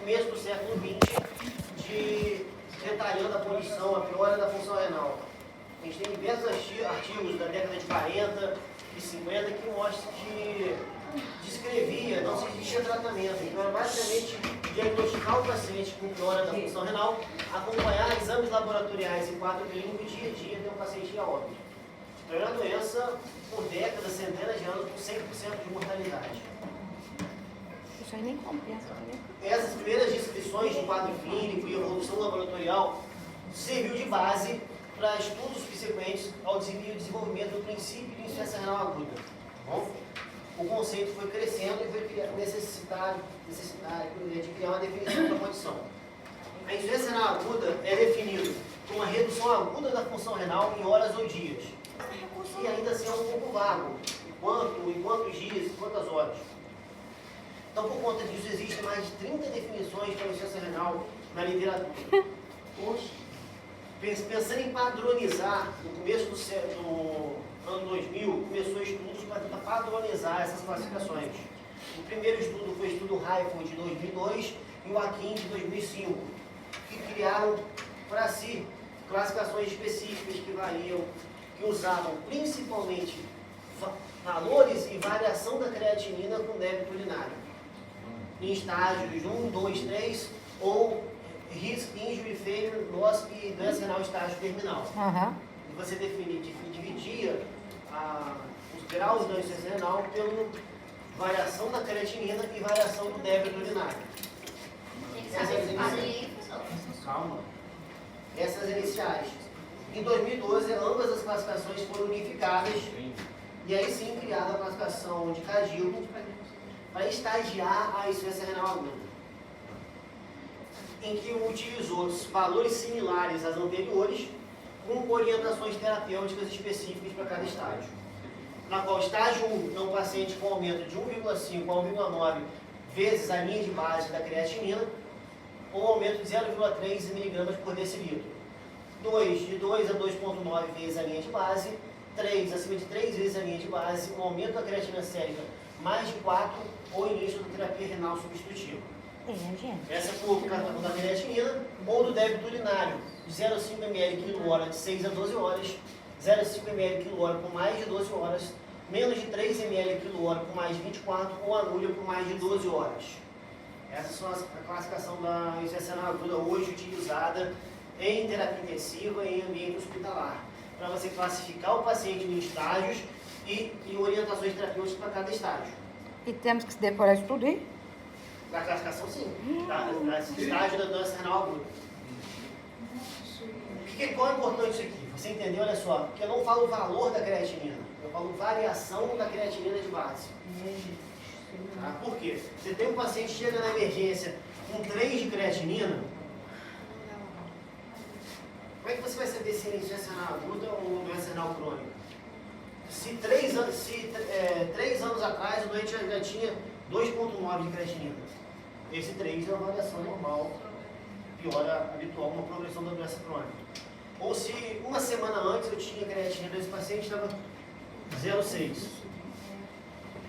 começo do século XX, detalhando a condição, a piora da função renal. A gente tem diversos artigos da década de 40 e 50 que mostram que descrevia, não se existia tratamento. Então, era basicamente diagnosticar o paciente com piora da função renal, acompanhar exames laboratoriais em quadro clínico dia a dia até o paciente ir a óbito. Então, é uma doença por décadas, centenas de anos, com 100% de mortalidade. Isso aí nem compensa, né? Essas primeiras descrições de quadro clínico e evolução laboratorial serviu de base para estudos subsequentes ao desenvolvimento do princípio de insuficiência renal aguda. Bom, o conceito foi crescendo e foi necessidade de criar uma definição da condição. A insuficiência renal aguda é definida como uma redução aguda da função renal em horas ou dias. E ainda assim é um pouco vago. Em quantos dias, em quantas horas. Então, por conta disso, existem mais de 30 definições para a insuficiência renal na literatura. Pensando em padronizar, no começo do ano 2000, começou estudos para tentar padronizar essas classificações. O primeiro estudo foi o estudo Raiford de 2002 e o Akin de 2005, que criaram para si classificações específicas que variam, que usavam principalmente valores e variação da creatinina com débito urinário, em estágios 1, 2, 3 ou risk, injury, failure, loss e doença renal estágio terminal. E você dividia os graus da insuficiência renal pela variação da creatinina e variação do débito urinário. Calma. Essas iniciais. Em 2012, ambas as classificações foram unificadas e aí sim criada a classificação de Cadillo para estagiar a insuficiência renal aguda, em que utilizou valores similares às anteriores, com orientações terapêuticas específicas para cada estágio. Na qual estágio 1 é um paciente com aumento de 1,5 a 1,9 vezes a linha de base da creatinina, ou aumento de 0,3 mg por decilitro. 2, de 2 a 2,9 vezes a linha de base. 3, acima de 3 vezes a linha de base, um aumento da creatina sérica mais de 4, ou início da terapia renal substitutiva. Essa por da creatinina ou do débito urinário, de 0,5 ml kHz de 6 a 12 horas, 0,5 ml kHz por mais de 12 horas, menos de 3 ml kHz por mais de 24 ou anúria por mais de 12 horas. Essas são a classificação da insuficiência renal aguda hoje utilizada em terapia intensiva e em ambiente hospitalar, para você classificar o paciente em estágios e orientações terapêuticas para cada estágio. E temos que decorar isso tudo aí? Da classificação, sim. Da estágio da doença renal aguda. Qual é importante isso aqui? Você entendeu? Olha só. Porque eu não falo o valor da creatinina. Eu falo variação da creatinina de base. Tá? Por quê? Você tem um paciente que chega na emergência com 3 de creatinina. Como é que você vai saber se é insuficiência renal aguda ou doença renal crônica? Se 3 anos atrás o doente já tinha 2,9 de creatinina. Esse 3 é uma variação normal, piora habitual, uma progressão da doença crônica. Ou se uma semana antes eu tinha creatinina desse paciente, estava 0,6.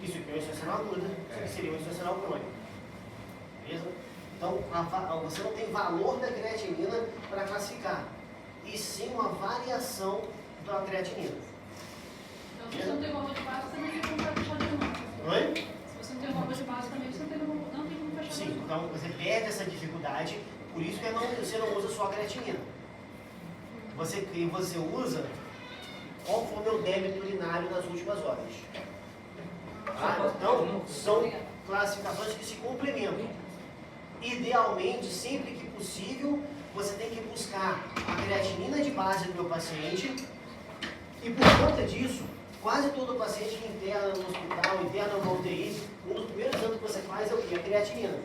Isso aqui é uma insuficiência renal aguda, isso aqui seria uma insuficiência renal crônica. Beleza? Então, você não tem valor da creatinina para classificar, e sim uma variação da creatinina. Então, se você não tem valor de base, você não tem como fechar de novo. Oi? Se você não tem valor de base também, você não tem como fechar de Sim, novo. então você perde essa dificuldade, por isso que você não usa só a creatinina. Você usa qual foi o meu débito urinário nas últimas horas. Tá? Então, são classificações que se complementam. Idealmente, sempre que possível, você tem que buscar a creatinina de base do meu paciente, e por conta disso, quase todo paciente que interna no hospital, interna no UTI, um dos primeiros exames que você faz é o quê? A creatinina.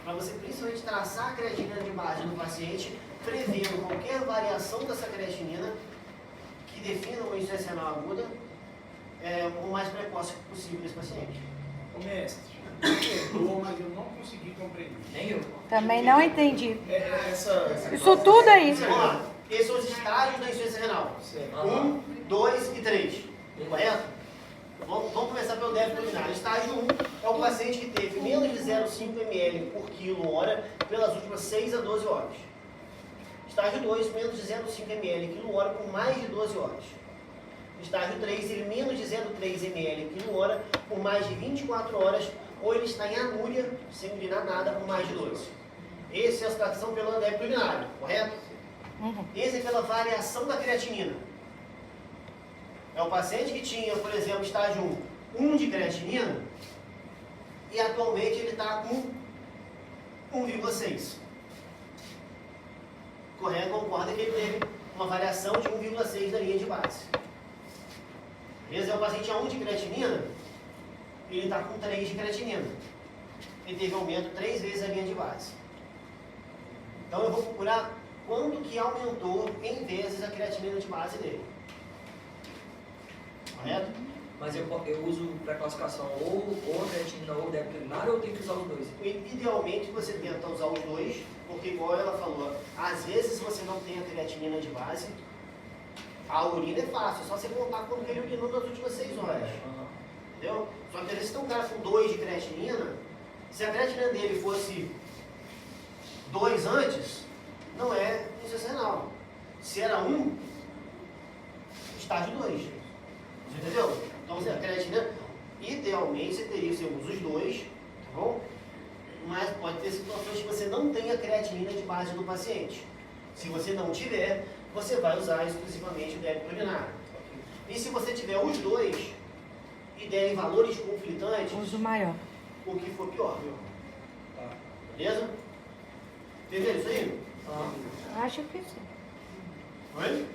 Para você principalmente traçar a creatinina de base do paciente, prevendo qualquer variação dessa creatinina que defina uma insuficiência renal aguda o mais precoce possível desse paciente. Ô mestre, perdoa, mas eu não consegui compreender. Nem eu. Também não entendi. Essa Isso tudo aí. Vamos lá. Esses são os estágios da insuficiência renal. 1, 2 e 3. Correto? Vamos começar pelo débito urinário. Estágio 1 é o paciente que teve menos de 0,5 ml por quilo-hora pelas últimas 6 a 12 horas. Estágio 2, menos de 0,5 ml quilo-hora por mais de 12 horas. Estágio 3, ele menos de 0,3 ml quilo-hora por mais de 24 horas, ou ele está em anúria, sem urinar nada, por mais de 12. Essa é a situação pelo débito urinário, correto? Esse é pela variação da creatinina. É o paciente que tinha, por exemplo, estágio 1 de creatinina, e atualmente ele está com 1,6. Correto? Concorda que ele teve uma variação de 1,6 da linha de base. Beleza? É o paciente a 1 de creatinina, ele está com 3 de creatinina. Ele teve aumento 3 vezes a linha de base. Então eu vou procurar quanto que aumentou em vezes a creatinina de base dele. Correto? Mas eu uso para classificação ou a creatinina ou o débito urinário, ou eu tenho que usar os dois? Idealmente você tenta usar os dois, porque igual ela falou, às vezes você não tem a creatinina de base, a urina é fácil, é só você contar quando ele urinou nas últimas 6 horas. Entendeu? Só que às vezes tem um cara com 2 de creatinina, se a creatinina dele fosse 2 antes, não é insuficiência renal. Se era 1, estágio 2. Você entendeu? Então a creatinina, idealmente você usa os dois, tá bom? Mas pode ter situações que você não tenha creatinina de base no paciente. Se você não tiver, você vai usar exclusivamente o débito urinário. E se você tiver os dois e derem valores conflitantes, Uso maior. o que for pior. Tá. Beleza? Entendeu isso aí? Acho que sim. Oi?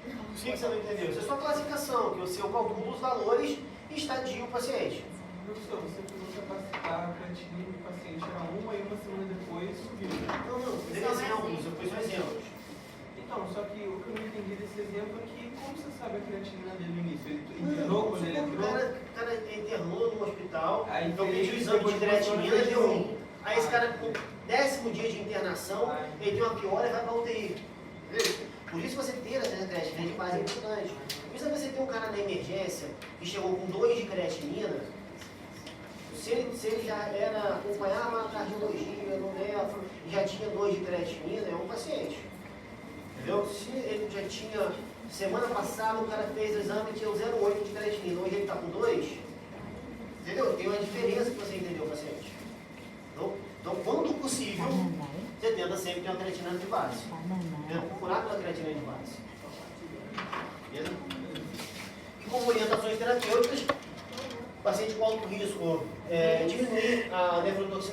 O que você não entendeu? Isso é só classificação, que você calcula os valores e estadia o paciente. Professor, você falou que a creatinina do paciente era 1 e uma semana depois subiu. Não, tem exemplos, eu pus só exemplos. Então, só que o que eu não entendi desse exemplo é que como você sabe a creatinina dele no início? Ele internou quando ele entrou? O cara internou no hospital, Aí eu fez, pedi o exame de depois creatinina fez e deu 1. um. Aí esse cara, com o 10º dia de internação, ele tem uma piora e vai para a UTI. Entendeu? Por isso você ter a creatinina de base é importante. Por isso você tem um cara na emergência que chegou com 2 de creatinina, se ele já acompanhava a cardiologia no nefro e já tinha 2 de creatinina, é um paciente. Entendeu? Se ele já tinha, semana passada o cara fez o exame e tinha 0,8 de creatinina, hoje ele está com 2, entendeu? Tem uma diferença que você entendeu o paciente. Então, quando possível, você tenta sempre ter uma creatinina de base. Tenta procurar pela creatinina de base. Beleza? E como orientações terapêuticas, paciente com alto risco, diminuir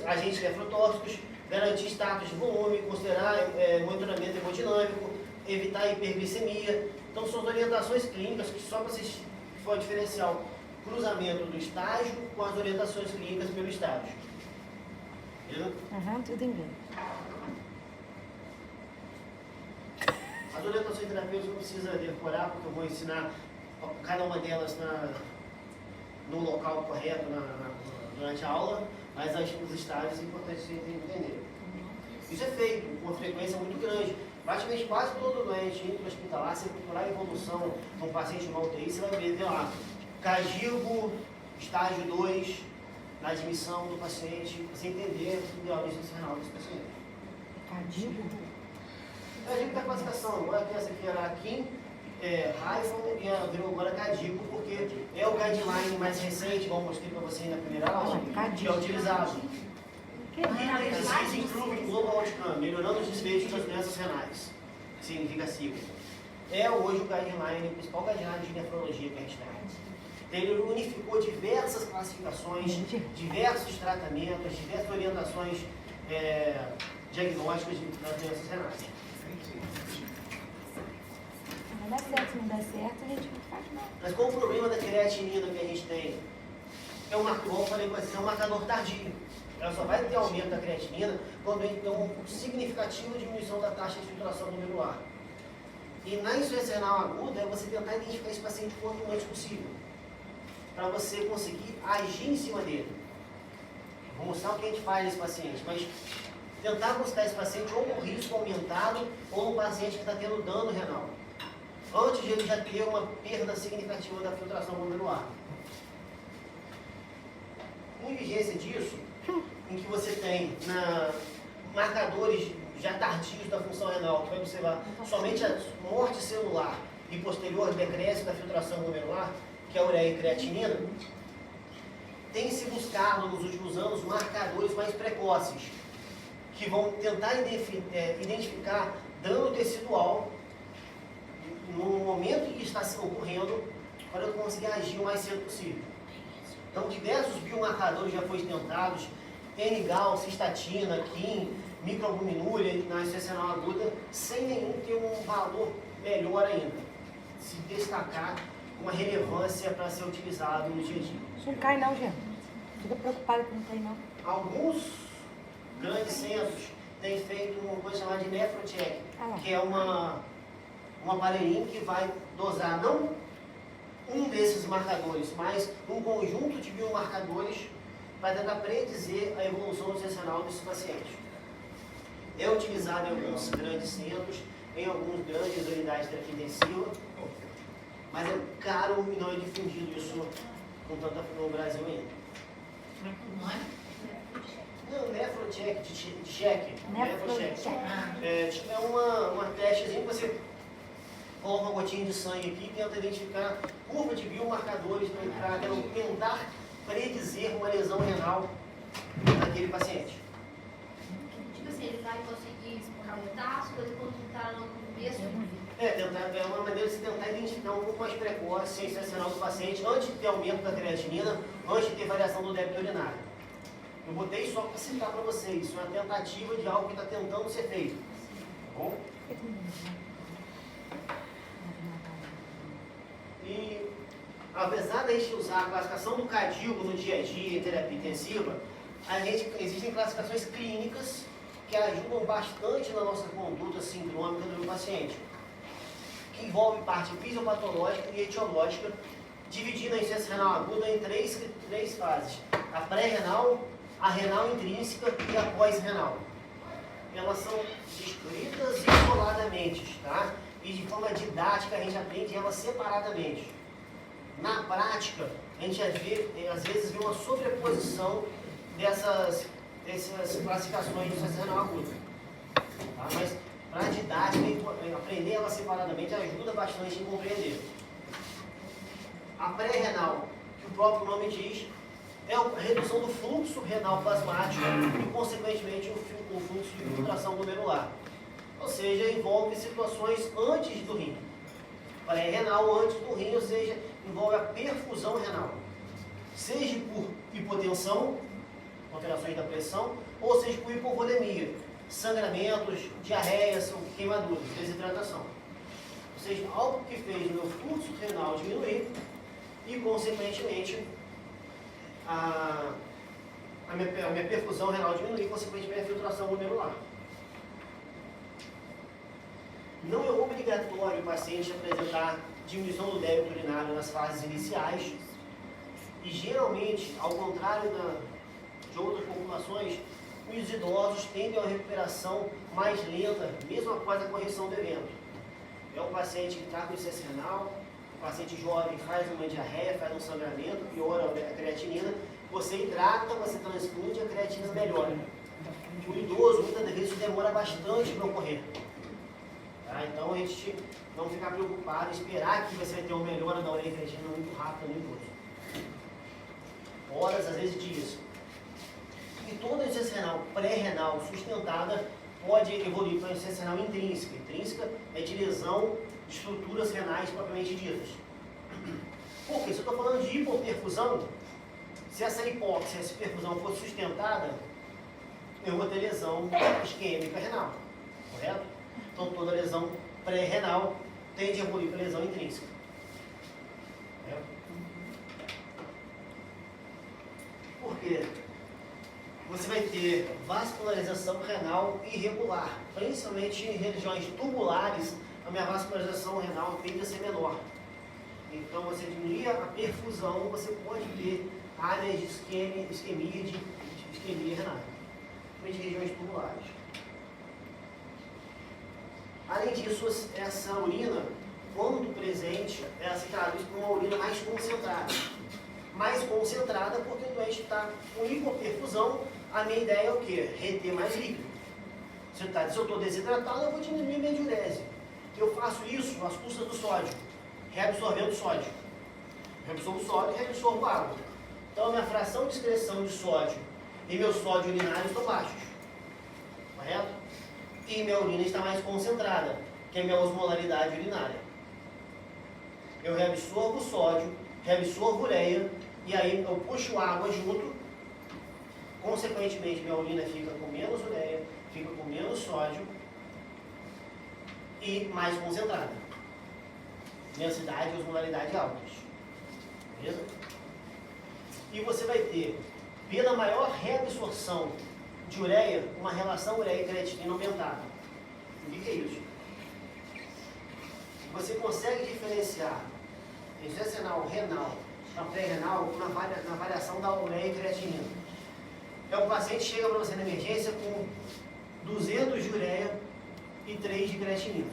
agentes nefrotóxicos, garantir status de volume, considerar monitoramento hemodinâmico, evitar hiperglicemia. Então são as orientações clínicas que só para vocês for diferenciar o cruzamento do estágio com as orientações clínicas pelo estágio. Beleza? Tudo em inglês. As orientações terapêuticas não precisa decorar, porque eu vou ensinar cada uma delas no local correto durante a aula, mas os estágios é importante você entender. Isso é feito com uma frequência muito grande. Praticamente quase todo doente intra-hospitalar, se procurar evolução de um paciente no UTI, você vai ver lá, Cagigo, estágio 2, na admissão do paciente, para você entender o ideal de insuficiência renal desse paciente. Cagigo? Cagigo da classificação, agora que essa aqui era a Kim, Raifon e virou agora Cadigo, porque é o guideline mais recente, como eu mostrei para você na primeira aula, que é utilizado. Disease Improving Global Outcome, melhorando os desfechos das doenças renais, que significa sigla. É hoje o guideline, o principal guideline de nefrologia que a gente tem. Ele unificou diversas classificações, diversos tratamentos, diversas orientações diagnósticas das doenças renais. Não dá certo, se não der certo, a gente não faz nada. Mas qual o problema da creatinina que a gente tem? É um marcador, eu falei com vocês, é um marcador tardio. Ela só vai ter aumento da creatinina quando a gente tem uma significativa diminuição da taxa de filtração glomerular. E na insuficiência renal aguda é você tentar identificar esse paciente o quanto antes possível, para você conseguir agir em cima dele. Vou mostrar o que a gente faz nesse paciente, mas tentar buscar esse paciente ou com risco aumentado ou um paciente que está tendo dano renal, antes de ele já ter uma perda significativa da filtração glomerular. Em vigência disso, em que você tem marcadores já tardios da função renal, que vai observar somente a morte celular e posterior decréscimo da filtração glomerular, que é a ureia e creatinina, tem se buscado nos últimos anos marcadores mais precoces, que vão tentar identificar dano tecidual no momento em que está ocorrendo, para eu conseguir agir o mais cedo possível. Então, diversos biomarcadores já foram tentados, N-gal, cistatina, KIM, microalbuminúria na insuficiência renal aguda, sem nenhum ter um valor melhor ainda, se destacar uma relevância para ser utilizado no dia a dia. Não cai não, Jean. Fica preocupada que não cai não. Alguns grandes centros têm feito uma coisa chamada de nefrocheck, que é um aparelhinho que vai dosar não um desses marcadores, mas um conjunto de biomarcadores para tentar predizer a evolução nutricional desses pacientes. É utilizado em alguns grandes centros, em algumas grandes unidades de terapia intensiva, mas é caro e não é difundido isso com tanta no Brasil ainda. Não é? Não, nefrocheck, de cheque. Nefrocheck. É uma testezinha que você coloca uma gotinha de sangue aqui e tenta identificar curva de biomarcadores para tentar predizer uma lesão renal naquele paciente. Tipo assim, ele vai conseguir captar as coisas quando está no começo. É uma maneira de se tentar identificar um pouco mais precoce a insuficiência renal do paciente antes de ter aumento da creatinina, antes de ter variação do débito urinário. Eu botei só para citar para vocês, isso é uma tentativa de algo que está tentando ser feito. Tá bom? E apesar de a gente usar a classificação do cardíaco no dia a dia em terapia intensiva, existem classificações clínicas que ajudam bastante na nossa conduta sindrômica do paciente, que envolve parte fisiopatológica e etiológica, dividindo a insuficiência renal aguda em três fases: a pré-renal, a renal intrínseca e a pós-renal. Elas são descritas isoladamente, tá? E de forma didática a gente aprende elas separadamente. Na prática, a gente às vezes vê uma sobreposição dessas classificações de insuficiência renal aguda. Tá? Mas para a didática, aprender elas separadamente ajuda bastante em compreender. A pré-renal, que o próprio nome diz, é a redução do fluxo renal plasmático e, consequentemente, o fluxo de filtração glomerular. Ou seja, envolve situações antes do rim. Pré-renal antes do rim, ou seja, envolve a perfusão renal. Seja por hipotensão, alterações da pressão, ou seja por hipovolemia, sangramentos, diarreias, queimaduras, desidratação. Ou seja, algo que fez o meu fluxo renal diminuir e, consequentemente, a minha perfusão renal diminuir, consequentemente, a filtração glomerular. Não é obrigatório o paciente apresentar diminuição do débito urinário nas fases iniciais e, geralmente, ao contrário de outras populações, os idosos tendem a uma recuperação mais lenta, mesmo após a correção do evento. É um paciente que está com insuficiência renal, o paciente jovem faz uma diarreia, faz um sangramento, piora a creatinina, você hidrata, você transfunde, a creatina melhora. O idoso, muitas vezes, isso demora bastante para ocorrer. Tá? Então, a gente não ficar preocupado, esperar que você vai ter uma melhora da ureia creatina muito rápida no idoso. Horas, às vezes dias. E toda insuficiência renal pré-renal sustentada pode evoluir para a insuficiência renal intrínseca. Intrínseca é de lesão de estruturas renais propriamente ditas. Por quê? Se eu estou falando de hipoperfusão, se essa hipóxia, essa perfusão for sustentada, eu vou ter lesão isquêmica renal, correto? Então toda lesão pré-renal tende a evoluir para lesão intrínseca. Correto? Por quê? Você vai ter vascularização renal irregular, principalmente em regiões tubulares, a minha vascularização renal tende a ser menor. Então, você diminuir a perfusão, você pode ter áreas de isquemia renal, principalmente em regiões tubulares. Além disso, essa urina, quando presente, ela se traduz por uma urina mais concentrada. mais concentrada, porque o doente está com hipoperfusão. A minha ideia é o quê? Reter mais líquido. Se eu estou desidratado, eu vou diminuir minha diurese. Eu faço isso às custas do sódio, reabsorvendo sódio. Reabsorvo sódio e reabsorvo água. Então, a minha fração de excreção de sódio e meu sódio urinário estão baixos. Correto? E minha urina está mais concentrada, que é a minha osmolaridade urinária. Eu reabsorvo sódio, reabsorvo ureia, e aí eu puxo água junto. Consequentemente, minha urina fica com menos ureia, fica com menos sódio e mais concentrada. Densidade e osmolaridade altas. Beleza? E você vai ter, pela maior reabsorção de ureia, uma relação ureia e creatinina aumentada. O que é isso? Você consegue diferenciar insuficiência renal, a pré-renal, na variação da ureia e creatinina. Então, o paciente chega para você na emergência com 200 de ureia e 3 de creatinina.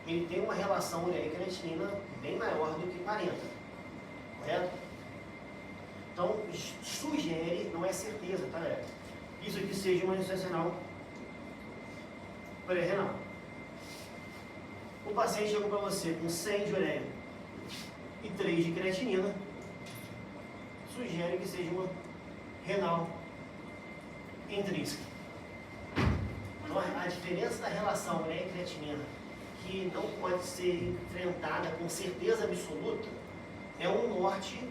Ele tem uma relação ureia e creatinina bem maior do que 40. Correto? Então, sugere, não é certeza, tá? Isso aqui seja uma insuficiência renal pré-renal. O paciente chegou para você com 100 de ureia e 3 de creatinina, sugere que seja uma renal intrínseca. Então, a diferença da relação ureia e creatinina, que não pode ser enfrentada com certeza absoluta, é um norte,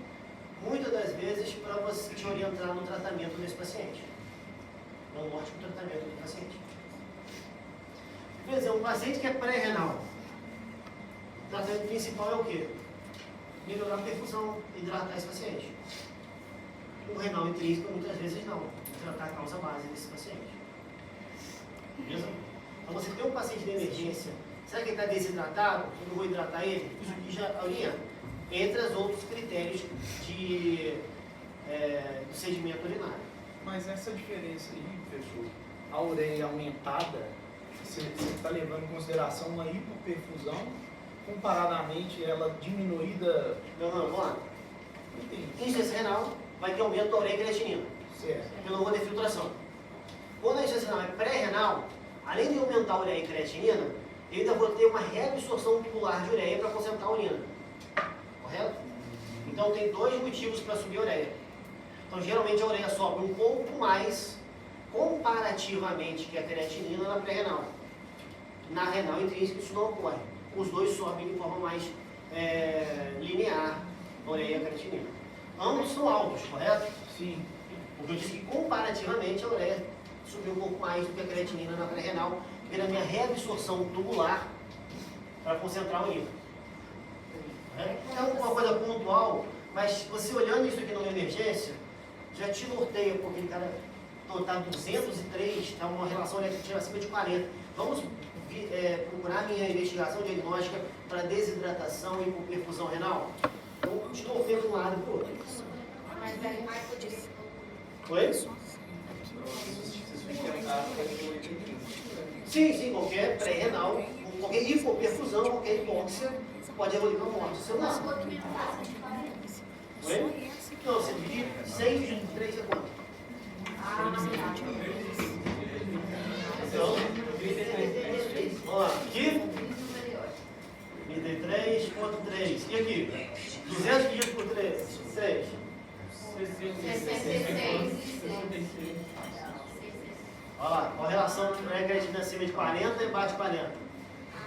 muitas das vezes, para você te orientar no tratamento desse paciente. É um norte para o tratamento do paciente. Por exemplo, um paciente que é pré-renal, o tratamento principal é o quê? Melhorar a perfusão, hidratar esse paciente. O renal intrínseco, muitas vezes não. Tratar a causa base desse paciente. Beleza? Então, você tem um paciente de emergência, será que ele está desidratado? Eu não vou hidratar ele? Isso aqui já alinha. Entre os outros critérios do sedimento urinário. Mas essa diferença aí, professor, a ureia aumentada, você está levando em consideração uma hipoperfusão, comparadamente ela diminuída... Não, vamos lá. Entendi. Insuficiência renal vai ter aumento da ureia e creatinina. Certo. Eu não vou ter filtração. Quando a insuficiência renal é pré-renal, além de aumentar a ureia e creatinina, eu ainda vou ter uma reabsorção tubular de ureia para concentrar a urina. Correto? Então tem dois motivos para subir a ureia. Então geralmente a ureia sobe um pouco mais comparativamente que a creatinina na pré-renal. Na renal intrínseca isso não ocorre. Os dois sobem de forma mais linear, a ureia e a creatinina. Ambos são altos, correto? Sim. Porque eu disse que comparativamente a ureia subiu um pouco mais do que a creatinina na pré-renal, pela minha reabsorção tubular para concentrar a urina. É uma coisa pontual, mas você olhando isso aqui numa emergência, já te norteia, porque o cara está 203, está uma relação elétrica acima de 40. Vamos procurar minha investigação diagnóstica para desidratação e perfusão renal? Então, te norteia de um lado para o outro. Mas aí vai poder. Oi? Vocês tentaram fazer o equilíbrio. Sim, qualquer pré-renal, qualquer hipoperfusão, qualquer hipóxia pode evoluir para morte celular. Oi? Não, você divide 100 dividido por 3 é quanto? Então, vamos lá, aqui, 33,3. E aqui? 200 dividido por 3. 6. 66. Olha lá, qual a relação de creatina acima de 40 e abaixo de 40?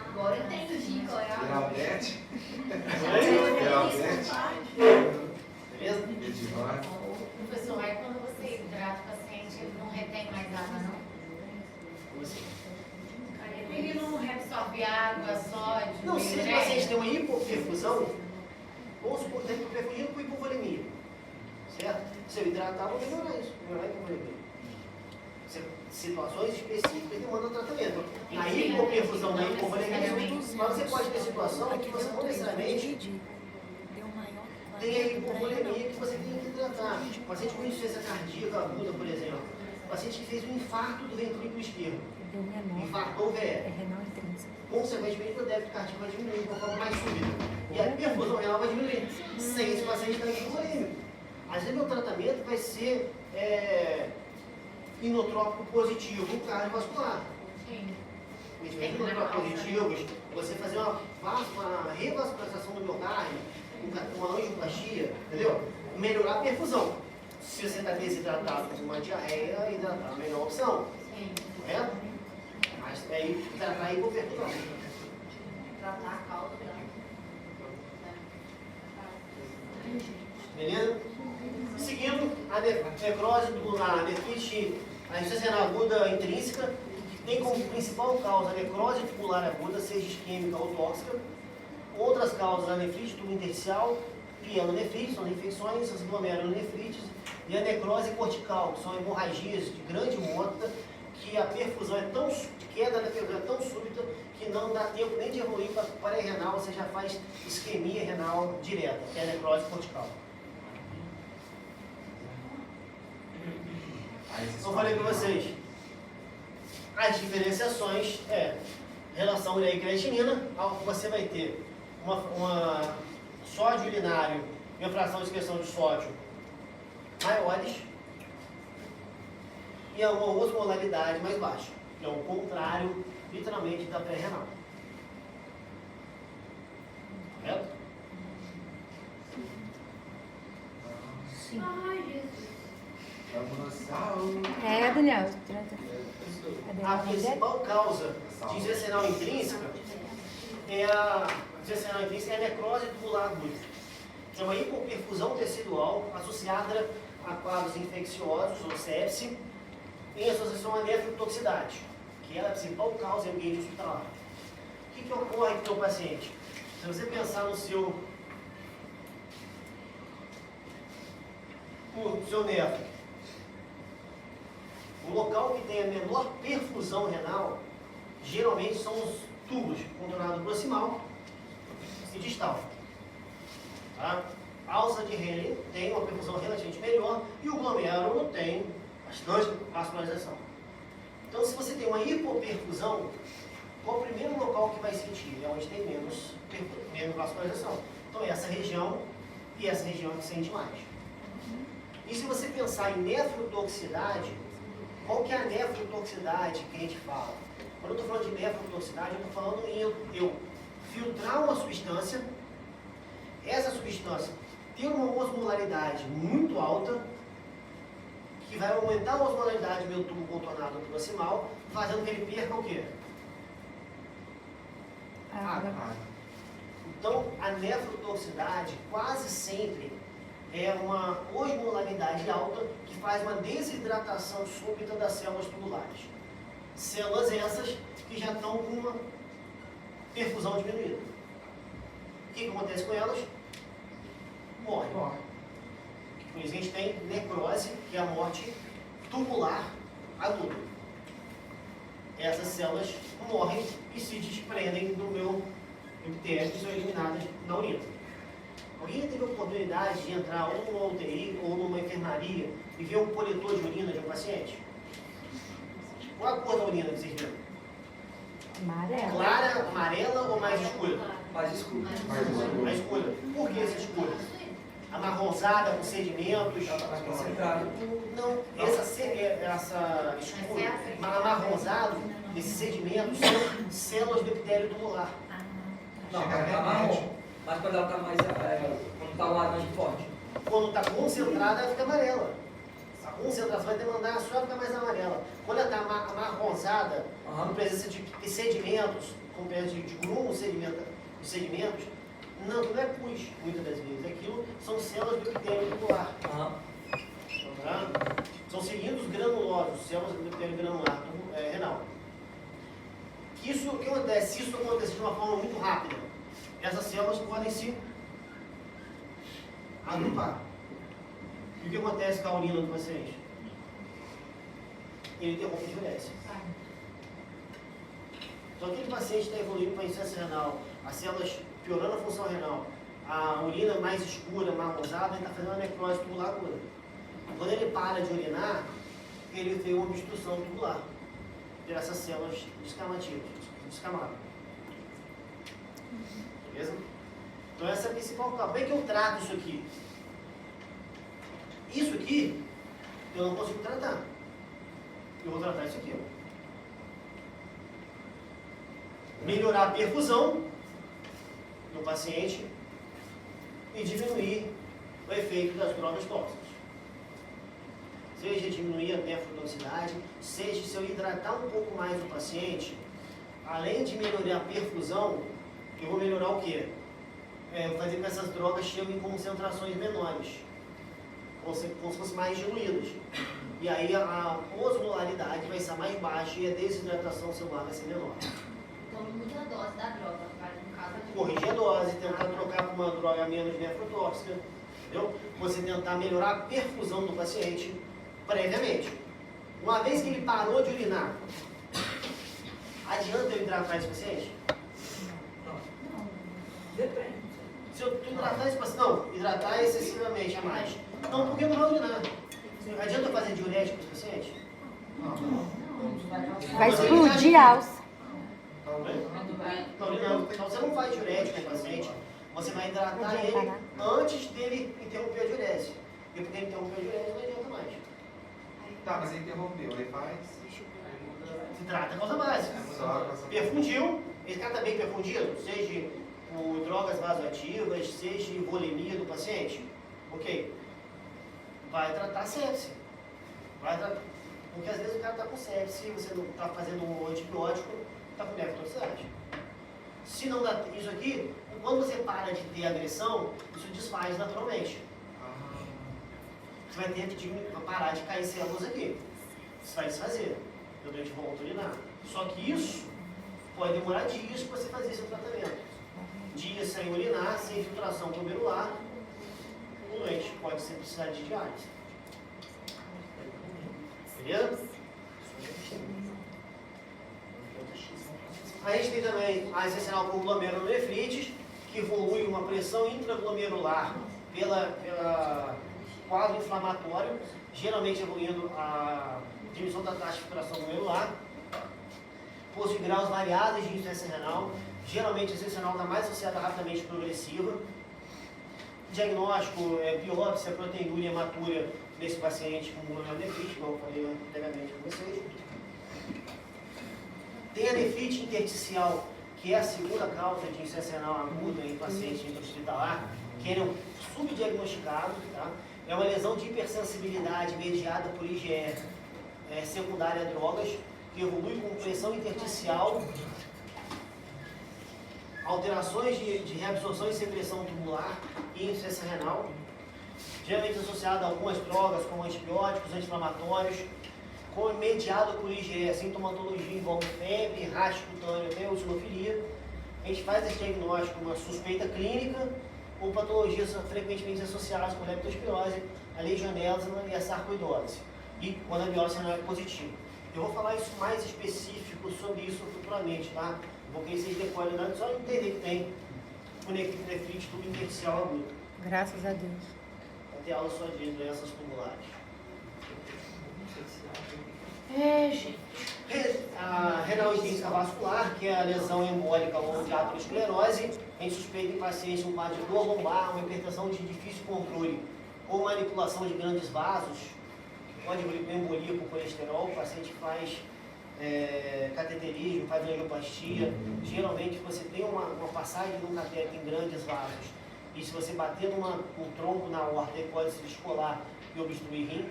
Agora eu entendi qual é a... Geralmente. Oi? Geralmente. Beleza? Edivar. Professor, aí quando você hidrata o paciente, ele não retém mais água, não? Como assim? Ele não reabsorve água, sódio, Não, se o ureia? paciente tem uma hipoperfusão, vamos supor que tem hipoperfusão com hipovolemia. Certo? Se eu hidratar, vou melhorar isso. Melhorar a hipovolemia. Situações específicas demandam tratamento. Na hipoperfusão, na hipovolemia, mas você pode ter situação que você não necessariamente tem a hipovolemia que você tem que tratar. O paciente com insuficiência cardíaca aguda, por exemplo. O paciente que fez um infarto do ventrículo esquerdo. Infartou o VE. É renal intrínseco. Consequentemente, o débito cardíaco vai diminuir de uma forma mais súbita. E a perfusão renal vai diminuir. Sem esse paciente estar em hipovolêmico. Às vezes o tratamento vai ser inotrópico positivo cardiovascular. Sim. Medicamentos inotrópicos positivos, você fazer uma revascularização do miocárdio, uma angioplastia, entendeu? Melhorar a perfusão. Se você está desidratado com uma diarreia, hidratar é a melhor opção. Sim. Correto? Mas aí tratar a hipoperfusão. Tratar a causa dela. Beleza? Seguindo, a necrose tubular, nefrite, a insuficiência renal aguda intrínseca, que tem como principal causa a necrose tubular aguda, seja isquêmica ou tóxica. Outras causas, a nefrite tubular intersticial, pielonefrite, são infecções, as glomerulonefrites, e a necrose cortical, que são hemorragias de grande monta, que a perfusão é tão, queda da perfusão é tão súbita que não dá tempo nem de evoluir para a parede renal, você já faz isquemia renal direta, que é a necrose cortical. Eu falei para vocês, as diferenciações relação ureia e creatinina, você vai ter uma sódio urinário e uma fração de excreção de sódio maiores e uma osmolaridade mais baixa, que é o contrário, literalmente, da pré-renal. Correto? Ai, Jesus. Daniel. A principal causa de insuficiência renal intrínseca é a necrose tubular aguda, que é uma hipoperfusão tecidual associada a quadros infecciosos ou sepse, em associação à nefrotoxicidade, que é a principal causa em ambiente hospitalar. O que ocorre com o seu paciente? Se você pensar no seu nefro, o local que tem a menor perfusão renal, geralmente são os tubos contornado proximal e distal. Tá? A alça de Henle tem uma perfusão relativamente melhor e o glomérulo tem bastante vascularização. Então, se você tem uma hipoperfusão, qual é o primeiro local que vai sentir? É onde tem menos vascularização. Então, essa região e essa região que sente mais. E se você pensar em nefrotoxicidade, qual que é a nefrotoxicidade que a gente fala? Quando eu estou falando de nefrotoxicidade, eu estou falando em eu filtrar uma substância, essa substância ter uma osmolaridade muito alta, que vai aumentar a osmolaridade do meu tubo contornado proximal, fazendo que ele perca o quê? Água. Então, a nefrotoxicidade quase sempre é uma osmolaridade alta que faz uma desidratação súbita das células tubulares. Células essas que já estão com uma perfusão diminuída. O que acontece com elas? Morrem. Por isso a gente tem necrose, que é a morte tubular aguda. Essas células morrem e se desprendem do meu epitélio e são eliminadas na urina. Alguém teve a oportunidade de entrar ou numa UTI ou numa enfermaria e ver um coletor de urina de um paciente? Qual a cor da urina que vocês viram? Amarela. Clara, amarela ou mais escura? Mais escuro. Mais escura. Por que essa escura? Amarronzada, com sedimentos. Mais concentrado. Não, essa escura, amarronzado, esses sedimentos são células do epitélio tubular. Não, tá marrom. Mas quando ela tá mais. Quando tá laranja forte. Quando está concentrada, ela fica amarela. A concentração vai demandar só ficar mais amarela. Quando ela está amarronzada, com presença de sedimentos, com presença de grumos de sedimentos, não é pus, muitas das vezes. Aquilo são células do epitélio tubular. Tá? São cilindros granulosos, células do epitélio granular renal. O que acontece? Se isso acontecer de uma forma muito rápida, essas células podem se agrupar. E o que acontece com a urina do paciente? Ele interrompe a diurese. Então, aquele paciente está evoluindo para insuficiência renal, as células piorando a função renal, a urina mais escura, marronzada, ele está fazendo uma necrose tubular aguda. Quando ele para de urinar, ele tem uma obstrução tubular dessas células descamadas. Beleza? Então essa é a principal causa. Como é que eu trato isso aqui? Isso aqui, eu não consigo tratar. Eu vou tratar isso aqui, ó. Melhorar a perfusão do paciente e diminuir o efeito das drogas tóxicas. Seja diminuir a nefrotoxicidade, seja se eu hidratar um pouco mais o paciente, além de melhorar a perfusão, eu vou melhorar o quê? Vou fazer com que essas drogas cheguem em concentrações menores, como se fossem mais diluídas. E aí a osmolaridade vai ser mais baixa e a desidratação celular vai ser menor. Então muda a dose da droga, no caso aqui. Corrigir a dose, tentar trocar por uma droga menos nefrotóxica, entendeu? Você tentar melhorar a perfusão do paciente previamente. Uma vez que ele parou de urinar, adianta eu hidratar esse paciente? Depende. Se eu hidratar esse paciente, não, hidratar excessivamente a mais. Não, porque não vai urinar. Adianta eu fazer diurético para esse paciente? Vai explodir a alça. Não, então você não faz diurético no paciente, você vai hidratar ele antes dele interromper a diurese. E porque ele interrompeu a diurese, não adianta mais. Tá, mas ele interrompeu, ele faz. Se trata a causa básica. Perfundiu, esse cara está bem perfundido, seja por drogas vasoativas, seja volemia do paciente. Ok. Vai tratar a sepse. Vai tratar. Porque às vezes o cara está com sepse, você não está fazendo um antibiótico, está com nefrotoxicidade. Se não dá isso aqui, quando você para de ter agressão, isso desfaz naturalmente. Você vai ter que parar de cair células aqui. Isso vai desfazer. O doente volta a urinar. Só que isso pode demorar dias para você fazer esse tratamento. Dias sem urinar, sem filtração glomerular, o doente pode ser precisar de diálise. Beleza? A gente tem também a excepcional por glomerulonefrites, que evolui uma pressão intraglomerular pela quadro inflamatório, geralmente evoluindo a diminuição da taxa de filtração glomerular, possui graus variados de insuficiência renal, geralmente a insuficiência renal está mais associada rapidamente progressiva. Diagnóstico é biópsia, proteinúria hematura nesse paciente com glomerulonefrite, como eu falei anteriormente com vocês. Tem a nefrite intersticial, que é a segunda causa de insuficiência renal aguda em paciente intra-hospitalar, que é subdiagnosticado, tá? É uma lesão de hipersensibilidade mediada por IgE secundária a drogas, que evolui com pressão intersticial, alterações de reabsorção e secreção tubular e insuficiência renal, geralmente associada a algumas drogas, como antibióticos, anti-inflamatórios, mediado por IgE. A sintomatologia envolve febre, rash cutâneo, até eosinofilia. A gente faz esse diagnóstico, uma suspeita clínica ou patologias frequentemente associadas com leptospirose, a legionela e a sarcoidose, e quando a biópsia não é positiva. Eu vou falar isso mais específico sobre isso futuramente, tá? Vou querer vocês decorem, só entender que tem o nefrite tubo intersticial agudo. Graças a Deus. Vai ter aula só de doenças tubulares. Gente. A renal isquêmica vascular, que é a lesão embólica ou de aterosclerose, a gente suspeita em pacientes um quadro de dor lombar, uma hipertensão de difícil controle ou manipulação de grandes vasos, pode evoluir com embolia por colesterol. O paciente faz cateterismo, faz angioplastia. Geralmente você tem uma passagem de um cateter em grandes vasos, e se você bater um tronco na aorta, ele pode se descolar e obstruir rim.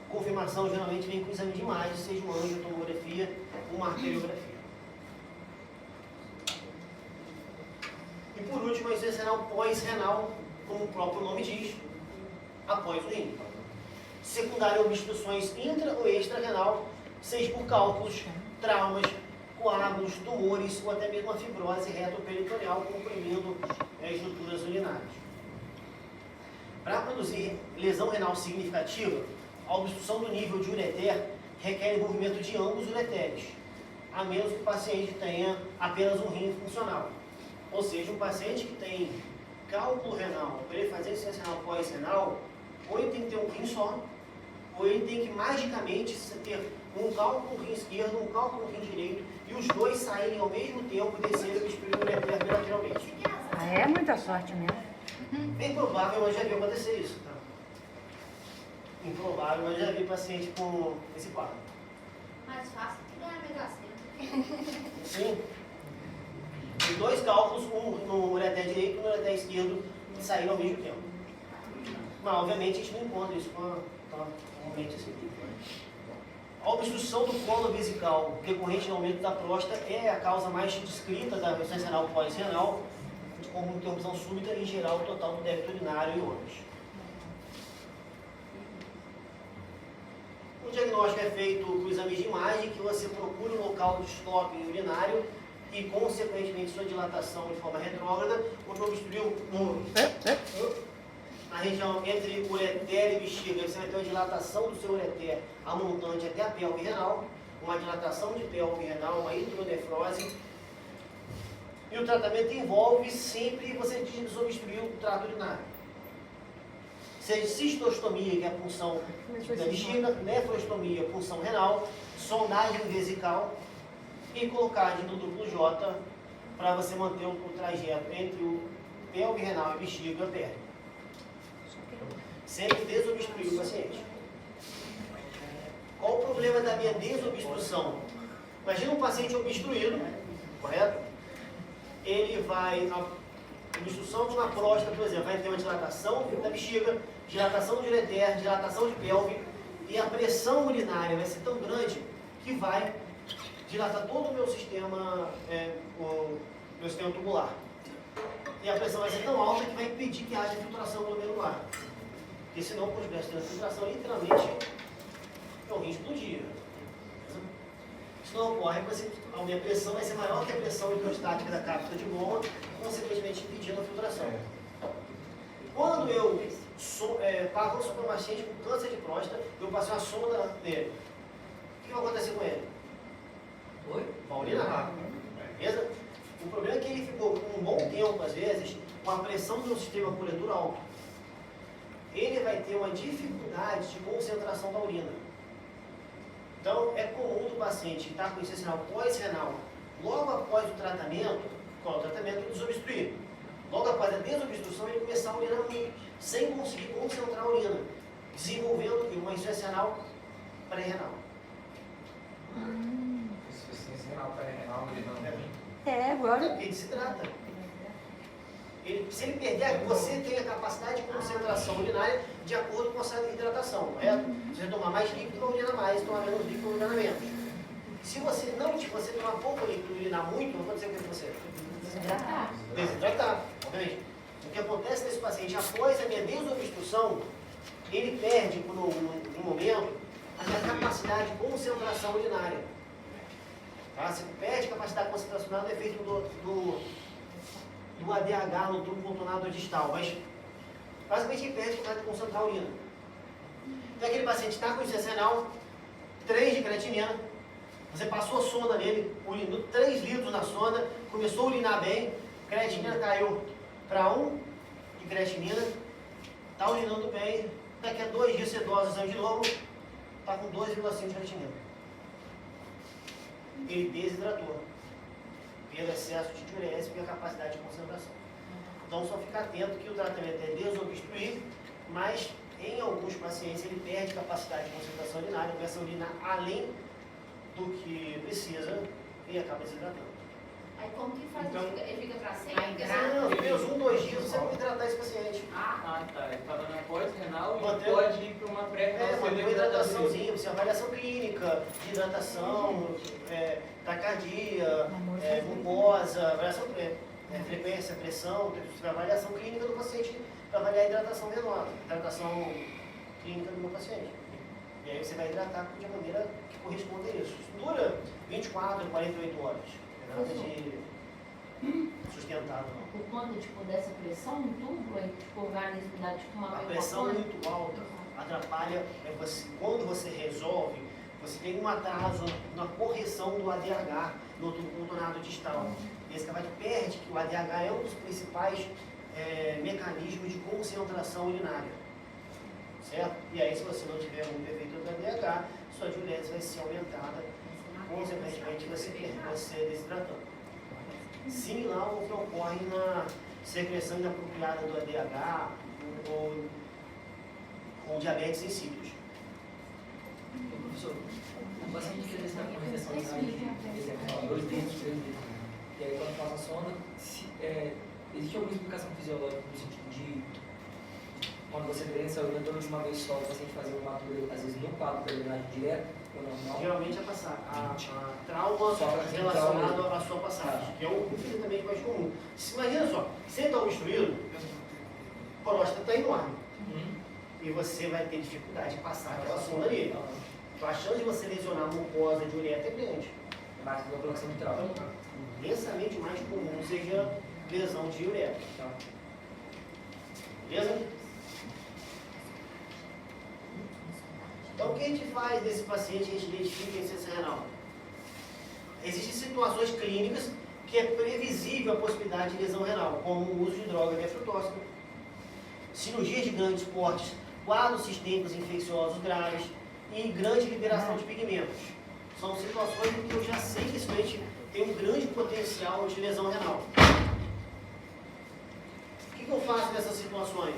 Confirmação geralmente vem com exame de imagem, seja uma angiotomografia ou uma arteriografia. E por último, a insuficiência renal pós-renal, como o próprio nome diz, após o rim. Secundária a obstruções intra ou extra-renal, seja por cálculos, traumas, coágulos, tumores ou até mesmo a fibrose retroperitoneal comprimindo estruturas urinárias. Para produzir lesão renal significativa, a obstrução do nível de ureter requer envolvimento de ambos os ureteres, a menos que o paciente tenha apenas um rim funcional. Ou seja, um paciente que tem cálculo renal, para ele fazer insuficiência renal pós-renal, ou ele tem que ter um rim só, ou ele tem que magicamente ter um cálculo no rim esquerdo, um cálculo no rim direito, e os dois saírem ao mesmo tempo e descerem o espírito ureter bilateralmente. Ah, é muita sorte mesmo. Bem provável, eu já vi acontecer isso, tá? Improvável, mas já vi paciente com esse quadro. Mais fácil que ganhar Mega Sena. Sim. Tem 2 cálculos, um no ureter direito e no ureter esquerdo, que saíram ao mesmo tempo. Mas, obviamente, a gente não encontra isso normalmente assim. A obstrução do colo vesical decorrente do aumento da próstata é a causa mais descrita da insuficiência renal pós-renal, como interrupção súbita e, em geral, total do débito urinário em homens. O diagnóstico é feito com exames de imagem, que você procura o local de stop urinário e, consequentemente, sua dilatação de forma retrógrada, quando obstruiu na região entre ureter e bexiga, você vai ter uma dilatação do seu ureter a montante até a pelve renal, uma dilatação de pelve renal, uma hidronefrose. E o tratamento envolve sempre você desobstruir o trato urinário. Seja cistostomia, que é a punção da bexiga, nefrostomia, punção renal, sondagem vesical e colocagem do duplo J para você manter o trajeto entre o pelve renal e bexiga péreo. Sempre desobstruir o paciente. Qual o problema da minha desobstrução? Imagina um paciente obstruído, correto? Ele vai, a obstrução de uma próstata, por exemplo, vai ter uma dilatação da bexiga, dilatação de ureter, dilatação de pelve, e a pressão urinária vai ser tão grande que vai dilatar todo o meu sistema, meu sistema tubular. E a pressão vai ser tão alta que vai impedir que haja filtração glomerular. Porque senão, por exemplo, a filtração literalmente é um risco do dia. Isso não ocorre, a minha pressão vai ser maior que a pressão hidrostática da cápsula de Bowman, consequentemente impedindo a filtração. Quando eu passo para um paciente com câncer de próstata, eu passo uma sonda nele. O que vai acontecer com ele? Oi? Vai urinar. Beleza? O problema é que ele ficou por um bom tempo, às vezes, com a pressão do sistema coletor alto. Ele vai ter uma dificuldade de concentração da urina. Então, é comum do paciente estar com insuficiência renal pós-renal, logo após o tratamento, qual o tratamento? Desobstruir. Logo após a desobstrução, ele começar a urinar muito, sem conseguir concentrar a urina, desenvolvendo uma insuficiência renal pré-renal. Insuficiência renal pré-renal, É, agora. Ele desidrata. Se ele perder, você tem a capacidade de concentração urinária de acordo com a sua hidratação, correto? Se você tomar mais líquido, vai urinar mais, tomar menos líquido, vai urinar menos. Se você não, se você tomar pouco líquido e urinar muito, vai acontecer o que com você? Desidratar. Desidratar, obviamente. O que acontece nesse paciente, após a minha desobstrução, ele perde, por um momento, a minha capacidade de concentração urinária. Tá? Você perde a capacidade de concentração urinária no efeito do ADH no tubo contornado distal, mas basicamente ele perde a capacidade de concentrar a urina. Então aquele paciente está com insuficiência renal, 3 de creatinina, você passou a sonda nele, urinou 3 litros na sonda, começou a urinar bem, creatinina caiu para 1 de creatinina, está urinando bem, daqui a 2 dias você dosa o exame de novo, está com 2,5 de creatinina. Ele desidratou, pelo excesso de diurese e a capacidade de concentração. Então só fica atento que o tratamento é desobstruir, mas em alguns pacientes ele perde capacidade de concentração urinária, começa a urinar além do que precisa e acaba desidratando. Aí como que faz? Então, Ele fica pra sempre? Não, menos 1, 2 dias você vai hidratar esse paciente. Ah, tá. Ele estava na pós-renal e Mantém- pode ir para uma pré-renal. Mantém uma hidrataçãozinha, você avaliação clínica, de hidratação, taquicardia, glucosa, avaliação, frequência, pressão, avaliação clínica do paciente para avaliar a hidratação venosa, hidratação clínica do meu paciente. E aí você vai hidratar de maneira que corresponda a isso. Dura 24 a 48 horas. Não é nada de sustentável, não. Por conta tipo, dessa pressão no tubo, aí tipo, o organismo dá tipo uma A pressão muito alta atrapalha, quando você resolve, você tem um atraso na correção do ADH no tubo contornado distal. E esse cavalo perde que o ADH é um dos principais mecanismos de concentração urinária. Certo? E aí, se você não tiver muito efeito do ADH, sua diurese vai ser aumentada, consequentemente você desidratando. Similar ao que ocorre na secreção inapropriada do ADH ou com diabetes insípidos. Professor, o paciente que ele está com retenção urinária, 2 litros, 3 litros, e aí quando faz a sonda, existe alguma explicação fisiológica no sentido de quando você drença a urina toda de uma vez só, o paciente fazer uma matura, às vezes no quadro da drenagem direta ou normal? Geralmente a trauma relacionado à sua passagem, que é o infinitamente mais comum. Imagina só, se ele está obstruído, a próstata está enorme. E você vai ter dificuldade de passar aquela sonda ali. Então a chance de você lesionar a mucosa de uretra é grande. Mais da colocação de trauma. Intensamente mais comum seja lesão de uretra. Beleza? Então o que a gente faz nesse paciente que a gente identifica a insuficiência renal? Existem situações clínicas que é previsível a possibilidade de lesão renal, como o uso de droga nefrotóxica, cirurgias de grandes portes, quadros sistêmicos infecciosos graves e grande liberação de pigmentos. São situações em que eu já sei que esse paciente tem um grande potencial de lesão renal. O que eu faço nessas situações?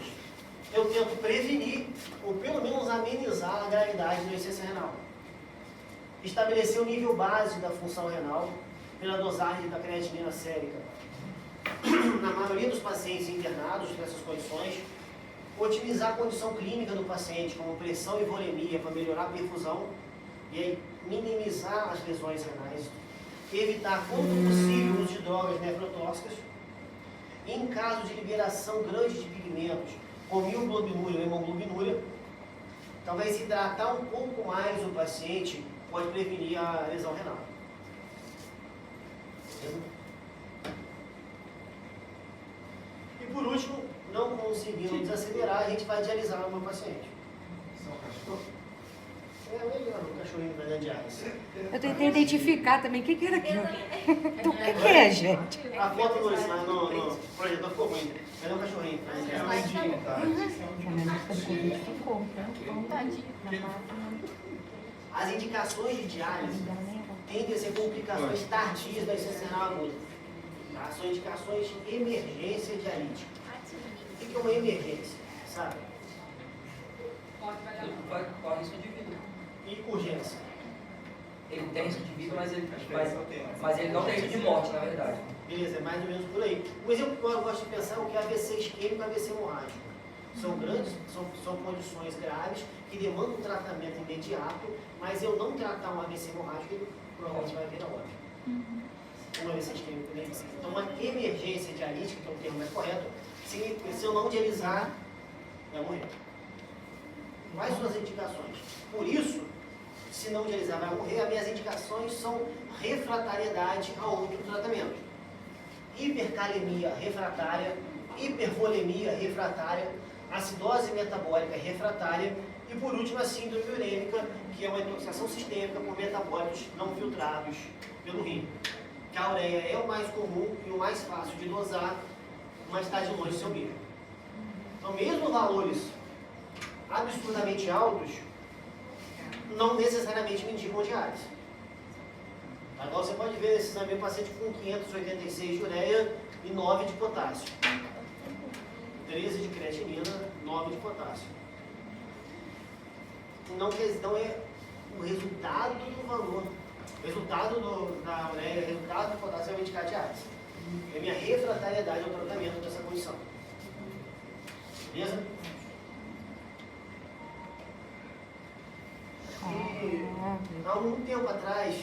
Eu tento prevenir, ou pelo menos amenizar a gravidade da insuficiência renal. Estabelecer o nível base da função renal pela dosagem da creatinina sérica. Na maioria dos pacientes internados nessas condições, otimizar a condição clínica do paciente, como pressão e volemia, para melhorar a perfusão, e aí minimizar as lesões renais. Evitar, quando possível, o uso de drogas nefrotóxicas. Em caso de liberação grande de pigmentos, como mioglobinúria ou hemoglobinúria, talvez hidratar um pouco mais o paciente pode prevenir a lesão renal. E por último, não conseguindo desacelerar, a gente vai dialisar o meu paciente. É legal, o cachorrinho fazendo diálise. Eu tentei identificar também o que era aquilo. Então, o que é, gente? A foto no projetor ficou ruim. Cadê o cachorrinho fazendo diálise? Ficou. As indicações de diálise tendem a ser complicações tardias da insuficiência renal aguda. Tá? São indicações de emergência dialítica. O que é uma emergência? Sabe? Ele corre risco de vida. E urgência? Ele tem risco de vida, mas ele não tem risco de morte, na verdade. Beleza, é mais ou menos por aí. Um exemplo que eu gosto de pensar é o que é AVC isquêmico e AVC hemorrágico. São condições graves que demandam um tratamento imediato, mas eu não tratar um AVC hemorrágico, ele provavelmente vai vir a óbito. Um AVC isquêmico também. Então, uma emergência dialítica, que é o termo mais correto, se eu não dialisar, vai morrer. Quais são as indicações? Por isso, se não dialisar, vai morrer. As minhas indicações são refratariedade a outro tratamento. Hipercalemia refratária, hipervolemia refratária, acidose metabólica refratária e, por último, a síndrome urêmica, que é uma intoxicação sistêmica por metabólitos não filtrados pelo rim. Que a ureia é o mais comum e o mais fácil de dosar, mas está de longe do seu bico. Então, mesmo valores absurdamente altos, não necessariamente me indicam diálise. Agora você pode ver esse exame paciente com 586 de ureia e 9 de potássio. 13 de creatinina, 9 de potássio. Não é o resultado do valor. O resultado da ureia, o resultado do potássio é o indicar diálise. É minha refratariedade ao tratamento dessa condição. Beleza? E há algum tempo atrás,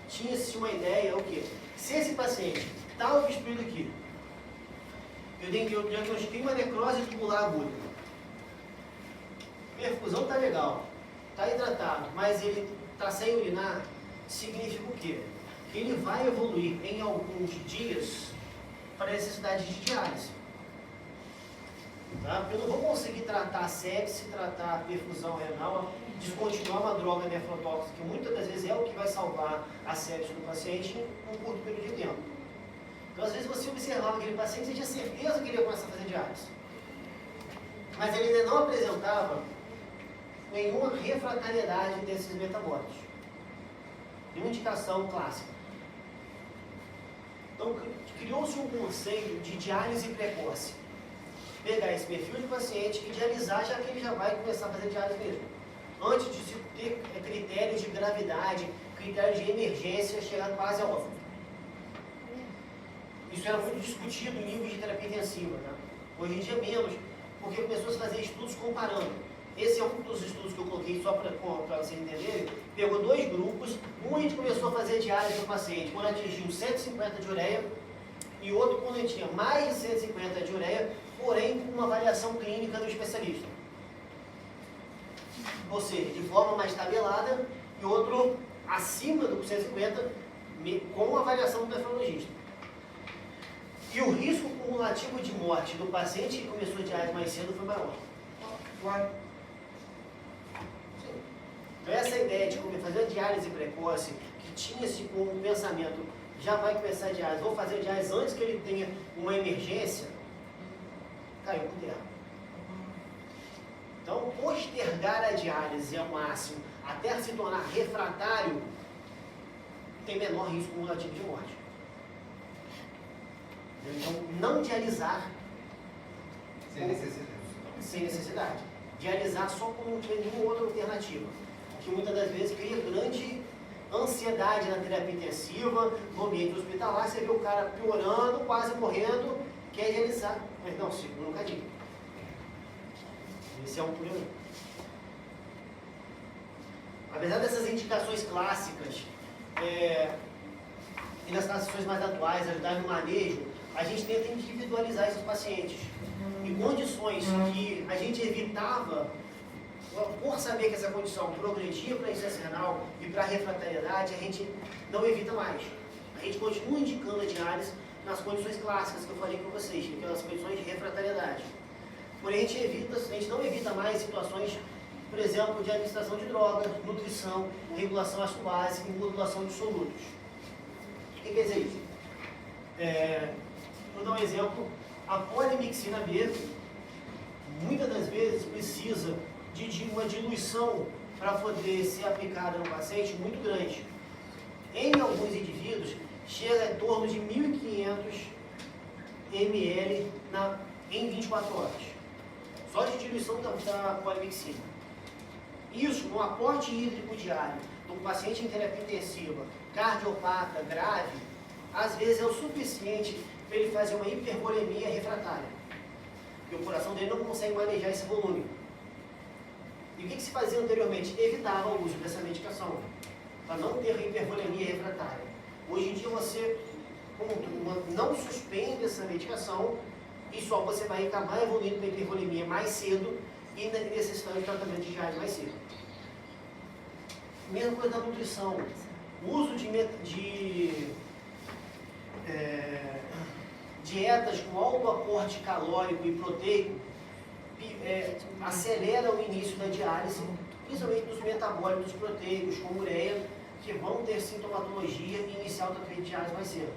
tinha-se uma ideia, o quê? Se esse paciente está obstruído aqui, eu diagnostiquei uma necrose tubular aguda. Perfusão está legal, está hidratado, mas ele está sem urinar, significa o quê? Que ele vai evoluir em alguns dias para a necessidade de diálise. Tá? Eu não vou conseguir tratar a sepse, tratar a perfusão renal, descontinuar uma droga nefrotóxica, que muitas das vezes é o que vai salvar a sepse do paciente em um curto período de tempo. Então, às vezes, você observava aquele paciente, você tinha certeza que ele ia começar a fazer diálise. Mas ele ainda não apresentava nenhuma refratariedade desses metabólitos. Nenhuma indicação clássica. Então, criou-se um conceito de diálise precoce. Pegar esse perfil de paciente e dialisar, já que ele já vai começar a fazer diálise mesmo. Antes de se ter critérios de gravidade, critérios de emergência, chegar quase ao óbito. Isso era muito discutido em níveis de terapia intensiva. Tá? Hoje em dia menos, porque começou a se fazer estudos comparando. Esse é um dos estudos que eu coloquei só para vocês entenderem. Pegou 2 grupos, um a gente começou a fazer diálise no paciente quando atingiu 150 de ureia, e outro quando ele tinha mais de 150 de ureia, porém com uma avaliação clínica do especialista. Ou seja, de forma mais tabelada, e outro acima do 150, com avaliação do nefrologista. E o risco cumulativo de morte do paciente que começou a diálise mais cedo foi maior. Então essa ideia de fazer a diálise precoce, que tinha-se como pensamento, já vai começar a diálise, vou fazer a diálise antes que ele tenha uma emergência, caiu por terra. Então, postergar a diálise ao máximo, até se tornar refratário, tem menor risco cumulativo de morte. Então, não dialisar sem necessidade. Dialisar só quando não tiver nenhuma outra alternativa. Que muitas das vezes cria grande ansiedade na terapia intensiva, no ambiente hospitalar. Você vê o cara piorando, quase morrendo, quer dialisar. Mas não, nunca digo. Esse é um problema. Apesar dessas indicações clássicas, e nas classificações mais atuais, ajudar no manejo, a gente tenta individualizar esses pacientes. Em condições que a gente evitava, por saber que essa condição progredia para a insuficiência renal e para a refratariedade, a gente não evita mais. A gente continua indicando a diálise nas condições clássicas que eu falei para vocês, que são as condições de refratariedade. Porém, a gente não evita mais situações, por exemplo, de administração de drogas, nutrição, regulação ácido-básica e modulação de solutos. O que quer dizer isso? Vou dar um exemplo. A polimixina B, muitas das vezes, precisa de uma diluição para poder ser aplicada no paciente muito grande. Em alguns indivíduos, chega em torno de 1.500 ml em 24 horas. Só de diluição da polimixina. Isso, no aporte hídrico diário de um paciente em terapia intensiva, cardiopata, grave, às vezes é o suficiente para ele fazer uma hipervolemia refratária. Porque o coração dele não consegue manejar esse volume. E o que se fazia anteriormente? Evitava o uso dessa medicação, para não ter hipervolemia refratária. Hoje em dia você não suspende essa medicação e só você vai acabar evoluindo para hipervolemia mais cedo e necessitando de tratamento de diálise mais cedo. Mesma coisa da nutrição. O uso de dietas com alto aporte calórico e proteico acelera o início da diálise, principalmente dos metabólitos proteicos, como ureia, que vão ter sintomatologia e iniciar o tratamento de diálise mais cedo.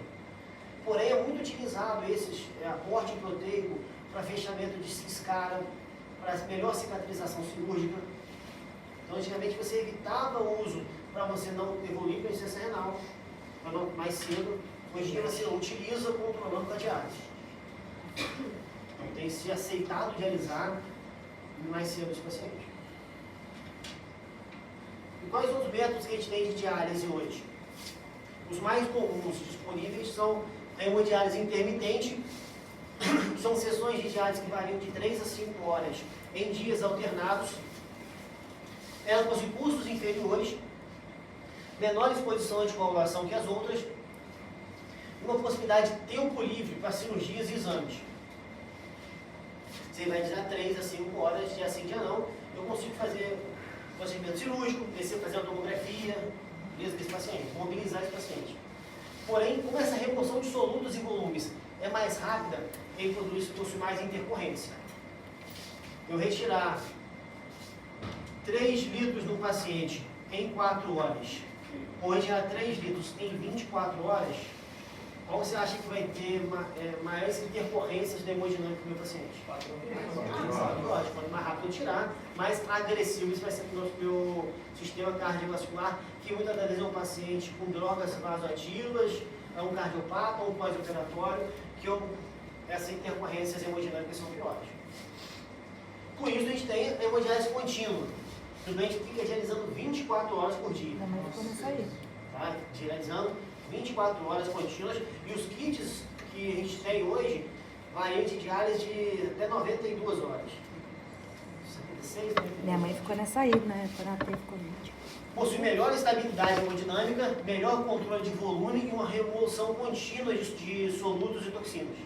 Porém, é muito utilizado esse aporte proteico para fechamento de ciscara, para melhor cicatrização cirúrgica. Então, antigamente você evitava o uso para você não evoluir para a insuficiência renal, para não mais cedo. Hoje em dia você utiliza controlando com a diálise. Então, tem que ser aceitado dialisar mais cedo os pacientes. E quais são os métodos que a gente tem de diálise hoje? Os mais comuns disponíveis são a hemodiálise intermitente, são sessões de diálise que variam de 3 a 5 horas em dias alternados. Elas possuem custos inferiores, menor exposição à anticoagulação que as outras, uma possibilidade de tempo livre para cirurgias e exames. Você vai dizer 3 a 5 horas, dia sim, dia não. Eu consigo fazer procedimento cirúrgico, fazer a tomografia desse paciente, mobilizar esse paciente. Porém, como essa remoção de solutos e volumes é mais rápida, ele possui mais intercorrência. Eu retirar 3 litros no paciente em 4 horas, ou retirar 3 litros em 24 horas, qual você acha que vai ter maiores intercorrências da hemodinâmica do meu paciente? Lógico, quanto mais rápido eu tirar, mais agressivo isso vai ser para o meu sistema cardiovascular, que muitas das vezes é um paciente com drogas vasoativas, é um cardiopata ou um pós-operatório, que essas intercorrências hemodinâmicas são piores. Por isso a gente tem a hemodiálise contínua. O doente fica dialisando 24 horas por dia. Minha mãe ficou nessa aí. Tá? Dialisando 24 horas contínuas. E os kits que a gente tem hoje variam de diálise de até 92 horas. 56, 92. Minha mãe ficou nessa aí, né? Quando ela teve Covid. Possui melhor estabilidade hemodinâmica, melhor controle de volume e uma remoção contínua de solutos e toxinas.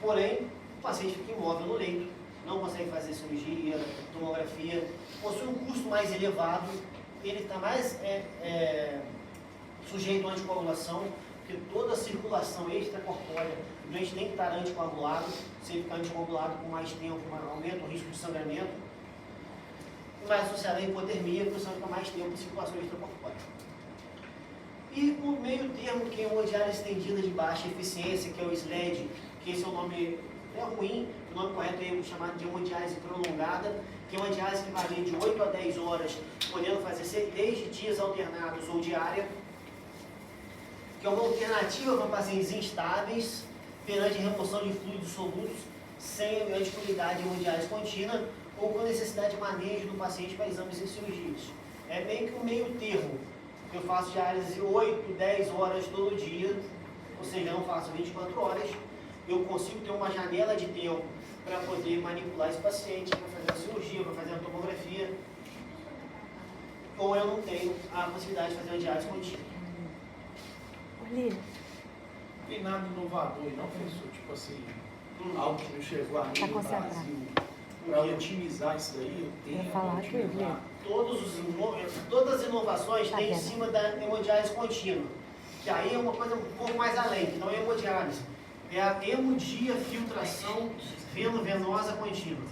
Porém, o paciente fica imóvel no leito, não consegue fazer cirurgia, tomografia, possui um custo mais elevado, ele está mais sujeito à anticoagulação, porque toda a circulação extracorpórea, o doente tem que estar anticoagulado, se ele ficar anticoagulado por mais tempo, aumenta o risco de sangramento, e mais associado à hipotermia, porque você fica mais tempo de circulação extracorpórea. E o meio termo, que é uma hemodiálise estendida de baixa eficiência, que é o SLED, que esse é o nome ruim, o nome correto é o chamado de hemodiálise prolongada, que é uma diálise que varia de 8 a 10 horas, podendo fazer desde dias alternados ou diária, que é uma alternativa para pacientes instáveis, perante remoção de fluidos solutos, sem a disponibilidade de hemodiálise contínua, ou com necessidade de manejo do paciente para exames e cirurgias. É meio que um meio termo. Eu faço diálise 8, 10 horas todo dia, ou seja, eu não faço 24 horas, eu consigo ter uma janela de tempo para poder manipular esse paciente, para fazer a cirurgia, para fazer a tomografia, ou eu não tenho a possibilidade de fazer uma diálise contínua. Olha, Não tem nada inovador, não, professor? Tipo assim, algo que não chegou a nível concentrado. Brasil. Para otimizar isso daí, eu Eu ia tenho falar que que otimizar. Todas as inovações Tá têm em vendo? cima da hemodiálise contínua, que aí é uma coisa um pouco mais além, que não é hemodiálise, é a hemodiafiltração venosa contínua.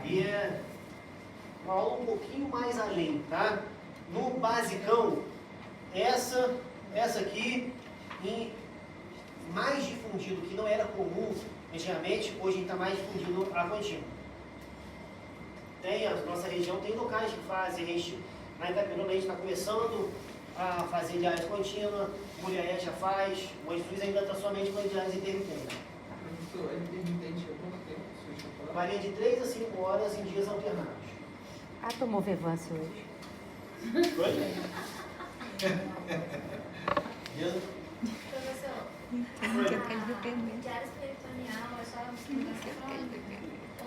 E é uma aula um pouquinho mais além, tá? No basicão, essa aqui, mais difundido, que não era comum antigamente, hoje está mais difundido a contínua. A nossa região tem locais que fazem, a gente, na Itaperuna a gente está começando a fazer diálise contínua, Muriaé já faz, o Moisés ainda está somente com a diálise intermitente. Professor, a intermitente é quanto tempo? O senhor tinha falado? Varia de 3 a 5 horas em dias alternados. ah, tomou Vevance hoje. Oi? Professor, diálise peritoneal é só uma explicação crônica? Ou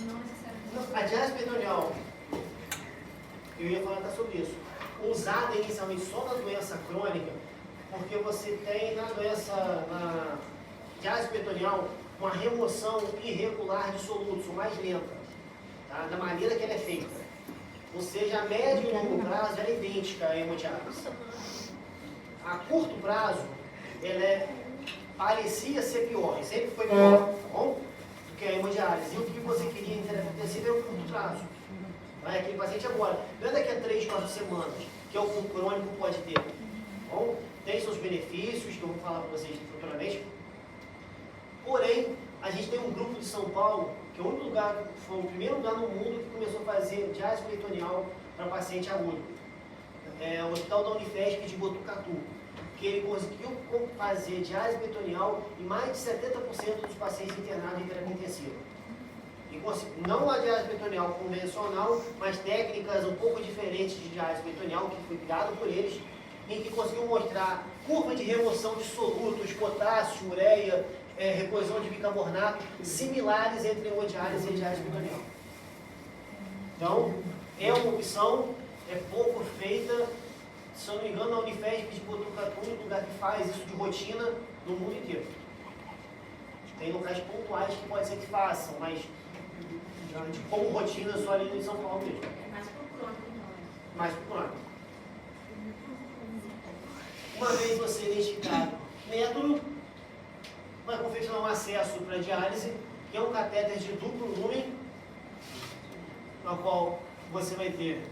não necessariamente? A diálise peritoneal, eu ia falar até sobre isso, usada inicialmente só na doença crônica, porque você tem na diálise peritoneal uma remoção irregular de solutos, ou mais lenta, tá? Da maneira que ela é feita. Ou seja, a médio e longo prazo ela é idêntica à hemodiálise. A curto prazo, ela parecia ser pior, e sempre foi pior, tá bom? Do que a hemodiálise. E o que você queria em terapia intensiva é o curto prazo. Vai aquele paciente agora, não é daqui a 3, 4 semanas, que é o que o crônico pode ter. Tá bom? Tem seus benefícios, que eu vou falar para vocês futuramente. Porém, a gente tem um grupo de São Paulo, que é o único lugar, foi o primeiro lugar no mundo que começou a fazer diálise peritoneal para paciente agudo. É o Hospital da Unifesp de Botucatu, que ele conseguiu fazer diálise peritoneal em mais de 70% dos pacientes internados em terapia intensiva. E não a diálise peritoneal convencional, mas técnicas um pouco diferentes de diálise peritoneal, que foi criado por eles, em que conseguiu mostrar curva de remoção de solutos, potássio, ureia, reposição de bicarbonato, similares entre hemodiálise e diálise peritoneal. Então, é uma opção, é pouco feita, se eu não me engano, a Unifesp de Botucatu é o único lugar que faz isso de rotina no mundo inteiro. Tem locais pontuais que pode ser que façam, mas como rotina só ali em São Paulo mesmo. É mais pro crônico, então. Mais pro crônico. Uma vez você identificado o método, vai confeccionar um acesso para diálise, que é um catéter de duplo lumen, no qual você vai ter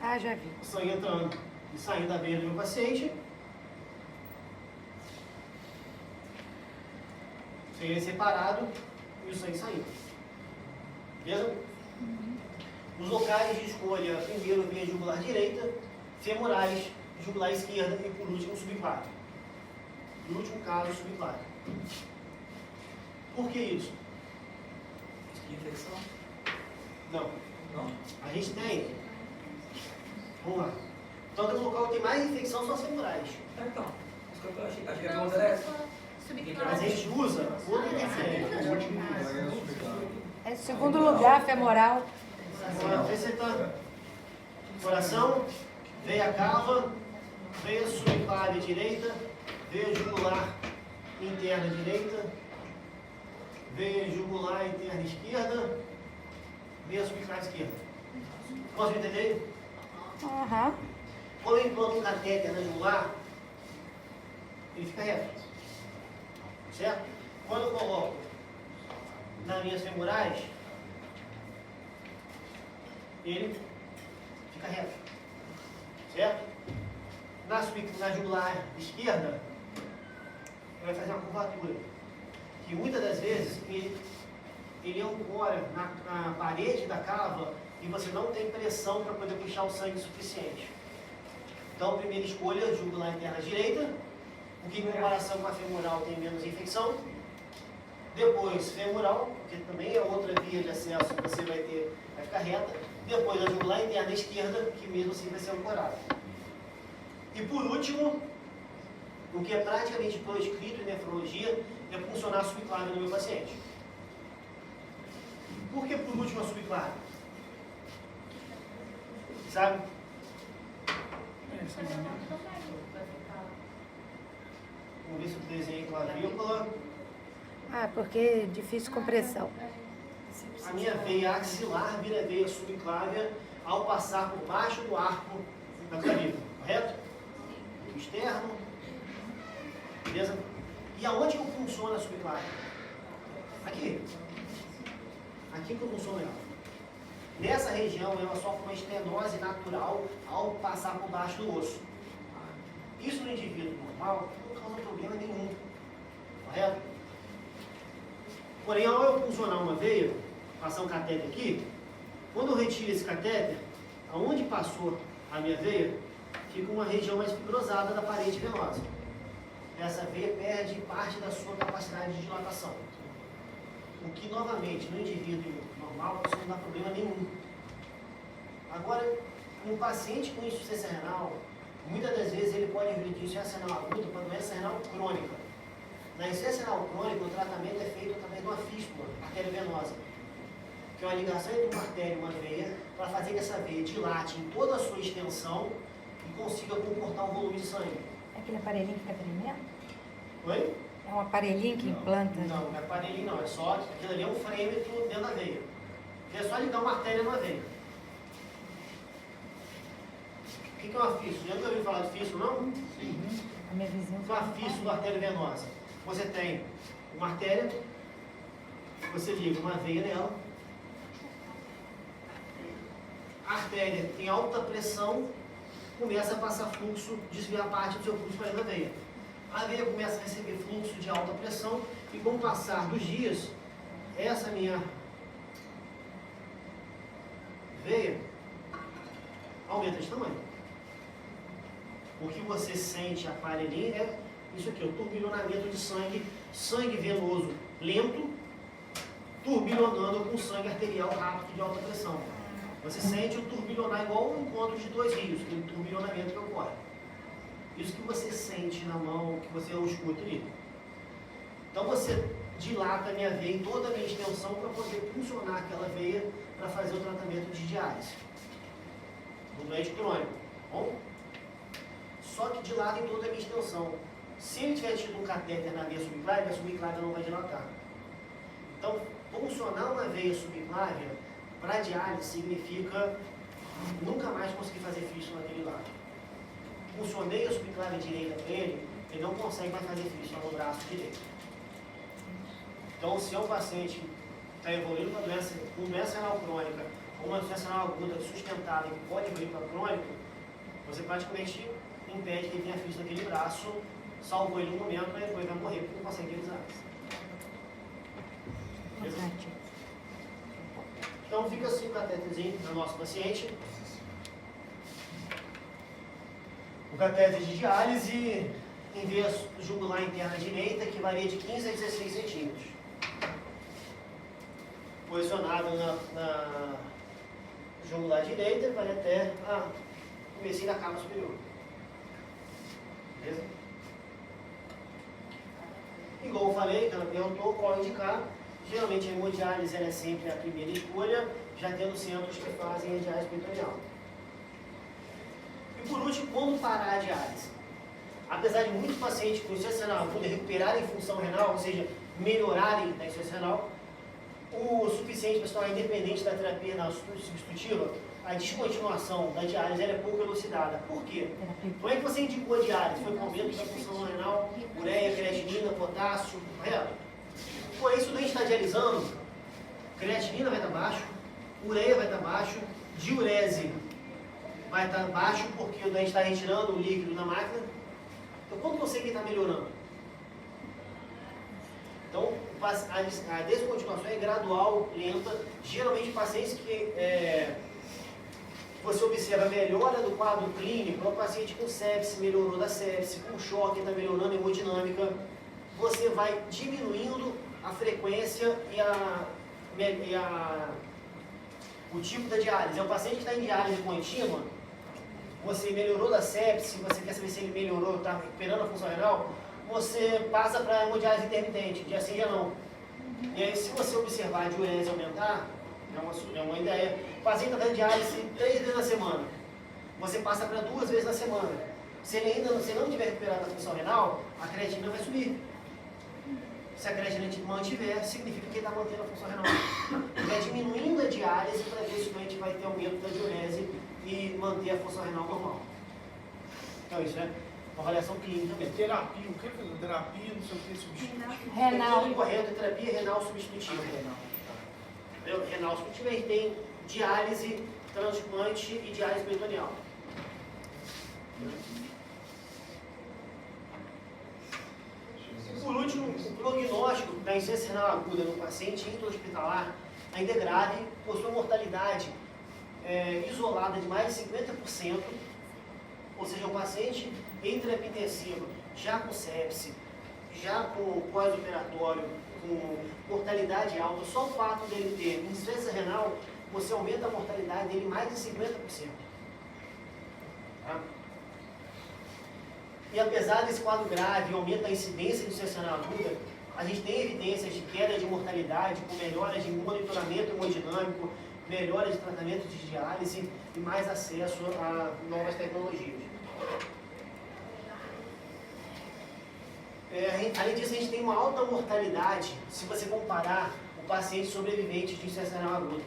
Ah, já vi. o sangue entrando e saindo da veia do meu paciente. O sangue separado e o sangue saindo. Beleza? Os locais de escolha, primeiro, veia jugular direita, femorais, jugular esquerda e por último subclávio. No último caso, subclávio. Por que isso? De infecção? Não. Não. A gente tem. Vamos lá. Então, o local que tem mais infecção são as femorais. Então. Isso que eu achei. Acho que a pergunta era essa. Mas a gente usa quando É segundo lugar, femoral. coração, veia cava, veia subclávia direita, veia jugular interna direita, veia jugular interna esquerda, veia subclávia esquerda. Posso me entender? Aham. Quando eu implanto um catéter na jugular, ele fica reto. Certo? Quando eu coloco nas minhas femorais, ele fica reto. Certo? Na jugular esquerda, vai fazer uma curvatura. Que muitas das vezes ele ancora na parede da cava e você não tem pressão para poder puxar o sangue suficiente. Então, primeira escolha, jugular interna direita, porque em comparação com a femoral tem menos infecção. Depois, femoral, porque também é outra via de acesso que você vai ficar reta. Depois, a jugular interna esquerda, que mesmo assim vai ser ancorada. E por último, o que é praticamente proscrito em nefrologia é funcionar a subclávia no meu paciente. Por que por último a subclávia? Sabe? Vamos ver se eu desenhei clavícula. Ah, porque é difícil compressão. A minha veia axilar vira veia subclávia ao passar por baixo do arco da clavícula, correto? Externo. Beleza? E aonde que funciona a subclávia? Aqui. Aqui que funciona ela. Nessa região ela sofre uma estenose natural ao passar por baixo do osso. Isso no indivíduo normal não causa problema nenhum. Correto? Porém, ao eu funcionar uma veia, passar um catéter aqui, quando eu retiro esse catéter, aonde passou a minha veia, fica uma região mais fibrosada da parede venosa. Essa veia perde parte da sua capacidade de dilatação. O que, novamente, no indivíduo normal, isso não dá problema nenhum. Agora, um paciente com insuficiência renal, muitas das vezes ele pode vir de insuficiência renal aguda para doença renal crônica. Na insuficiência renal crônica, o tratamento é feito através de uma fístula arteriovenosa, que é uma ligação entre uma artéria e uma veia, para fazer que essa veia dilate em toda a sua extensão e consiga comportar um volume de sangue. É aquele aparelhinho que fica tremendo? Oi? É um aparelhinho que implanta? Não, não é aparelhinho não, é só, aquilo ali é um frêmetro dentro da veia. É só ligar uma artéria numa veia. O que é uma fístula? Já nunca ouviu falar de fístula, não? Sim. A minha vizinha Uma fístula arteriovenosa. Você tem uma artéria, você liga uma veia nela, a artéria tem alta pressão, começa a passar fluxo, desviar parte do seu fluxo para dentro da veia. A veia começa a receber fluxo de alta pressão e com o passar dos dias, essa minha veia aumenta de tamanho. O que você sente aparelhinho é isso aqui, o turbilhonamento de sangue, sangue venoso lento, turbilhonando com sangue arterial rápido de alta pressão. Você sente o turbilhonar igual um encontro de dois rios, aquele turbilhonamento que ocorre. Isso que você sente na mão, que você escuta ali. Então você dilata a minha veia em toda a minha extensão para poder funcionar aquela veia para fazer o tratamento de diálise. No doente crônico. Bom? Só que dilata em toda a minha extensão. Se ele tiver tido um catéter na veia subclávia, a subclávia não vai dilatar. Então, funcionar uma veia subclávia para diálise significa nunca mais conseguir fazer fístula naquele lado. Funcionei a subclávia direita para ele, ele não consegue mais fazer fístula no braço direito. Então, se é um paciente que está evoluindo com doença renal crônica, ou uma doença renal aguda sustentável que pode evoluir para crônico, você praticamente impede que ele tenha fístula naquele braço, salvou ele um momento, mas depois vai morrer porque não consegue realizar. Então fica assim o catéterzinho do nosso paciente. O catéter de diálise em via jugular interna direita, que varia de 15 a 16 centímetros. Posicionado na jugular direita, vai até o comecinho da cava superior. Beleza? Igual eu falei, que ela perguntou qual indicar. Geralmente a hemodiálise é sempre a primeira escolha, já tendo centros que fazem a diálise peritoneal. E por último, quando parar a diálise? Apesar de muitos pacientes com insuficiência renal aguda recuperarem função renal, ou seja, melhorarem da insuficiência renal, o suficiente para se tornar independente da terapia renal substitutiva, a descontinuação da diálise ela é pouco elucidada. Por quê? Como é que você indicou a diálise? Foi com aumento da função renal, ureia, creatinina, potássio, correto? Porém, se o doente está dialisando, creatinina vai estar baixo, ureia vai estar baixo, diurese vai estar baixo porque o doente está retirando o líquido na máquina. Então, quando você que está melhorando? Então, a descontinuação é gradual, lenta. Geralmente, pacientes que você observa a melhora do quadro clínico, é um paciente com sepse, melhorou da sepse, com choque, está melhorando a hemodinâmica, você vai diminuindo a frequência o tipo da diálise. É um paciente que está em diálise contínua, você melhorou da sepse, você quer saber se ele melhorou, está recuperando a função renal, você passa para a hemodiálise intermitente, dia sim, dia não. E aí, se você observar a diurese aumentar, é uma ideia. O paciente está dando diálise 3 vezes na semana, você passa para 2 vezes na semana. Se ele ainda não tiver recuperado a função renal, a creatinina vai subir. Se a creatinina mantiver, significa que ele está mantendo a função renal. Vai diminuindo a diálise para ver se o doente vai ter aumento da diurese e manter a função renal normal. Então isso é uma avaliação clínica mesmo. Terapia, o que é terapia, não sei o que, substitutiva? Renal. O correto é terapia renal substitutiva. Renal substitutiva, a gente tem diálise, transplante e diálise peritoneal. Por último, o prognóstico da insuficiência renal aguda no paciente intra-hospitalar ainda é grave, possui mortalidade isolada de mais de 50%, ou seja, um paciente em terapia intensiva, já com sepse, já com pós-operatório, com mortalidade alta, só o fato dele ter insuficiência renal, você aumenta a mortalidade dele mais de 50%. Tá? E apesar desse quadro grave, aumenta a incidência de insuficiência renal aguda, a gente tem evidências de queda de mortalidade com melhoras de monitoramento hemodinâmico, melhora de tratamento de diálise e mais acesso a novas tecnologias. Além disso, a gente tem uma alta mortalidade se você comparar o paciente sobrevivente de insuficiência renal aguda.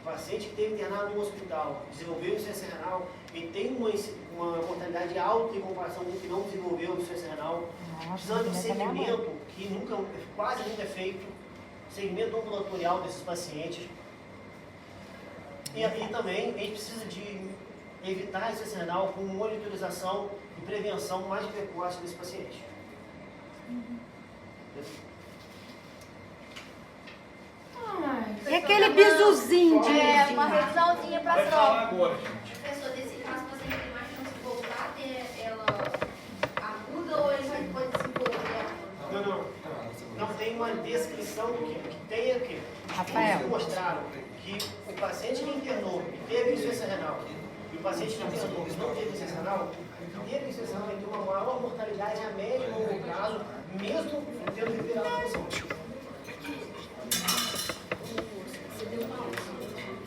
O paciente que teve internado no hospital, desenvolveu insuficiência renal, ele tem uma mortalidade alta em comparação com o que não desenvolveu insuficiência renal, precisando de segmento que quase nunca é feito, segmento ambulatorial desses pacientes. E aqui também a gente precisa de evitar a insuficiência renal com monitorização e prevenção mais precoce desse paciente. E aquele bisuzinho de... uma revisãozinha para Vai falar prova. agora, gente. Professor, nesse caso, o paciente tem mais chance de voltar a ter ela aguda ou ele vai depois desenvolver? Não tem uma descrição do que tem aqui. Rafael. Estudos mostraram que o paciente que internou e teve insuficiência renal e o paciente que internou e não teve insuficiência renal, o que teve insuficiência renal tem uma maior mortalidade a médio e longo prazo, mesmo tendo recuperado a função.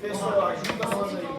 Pessoal, ajuda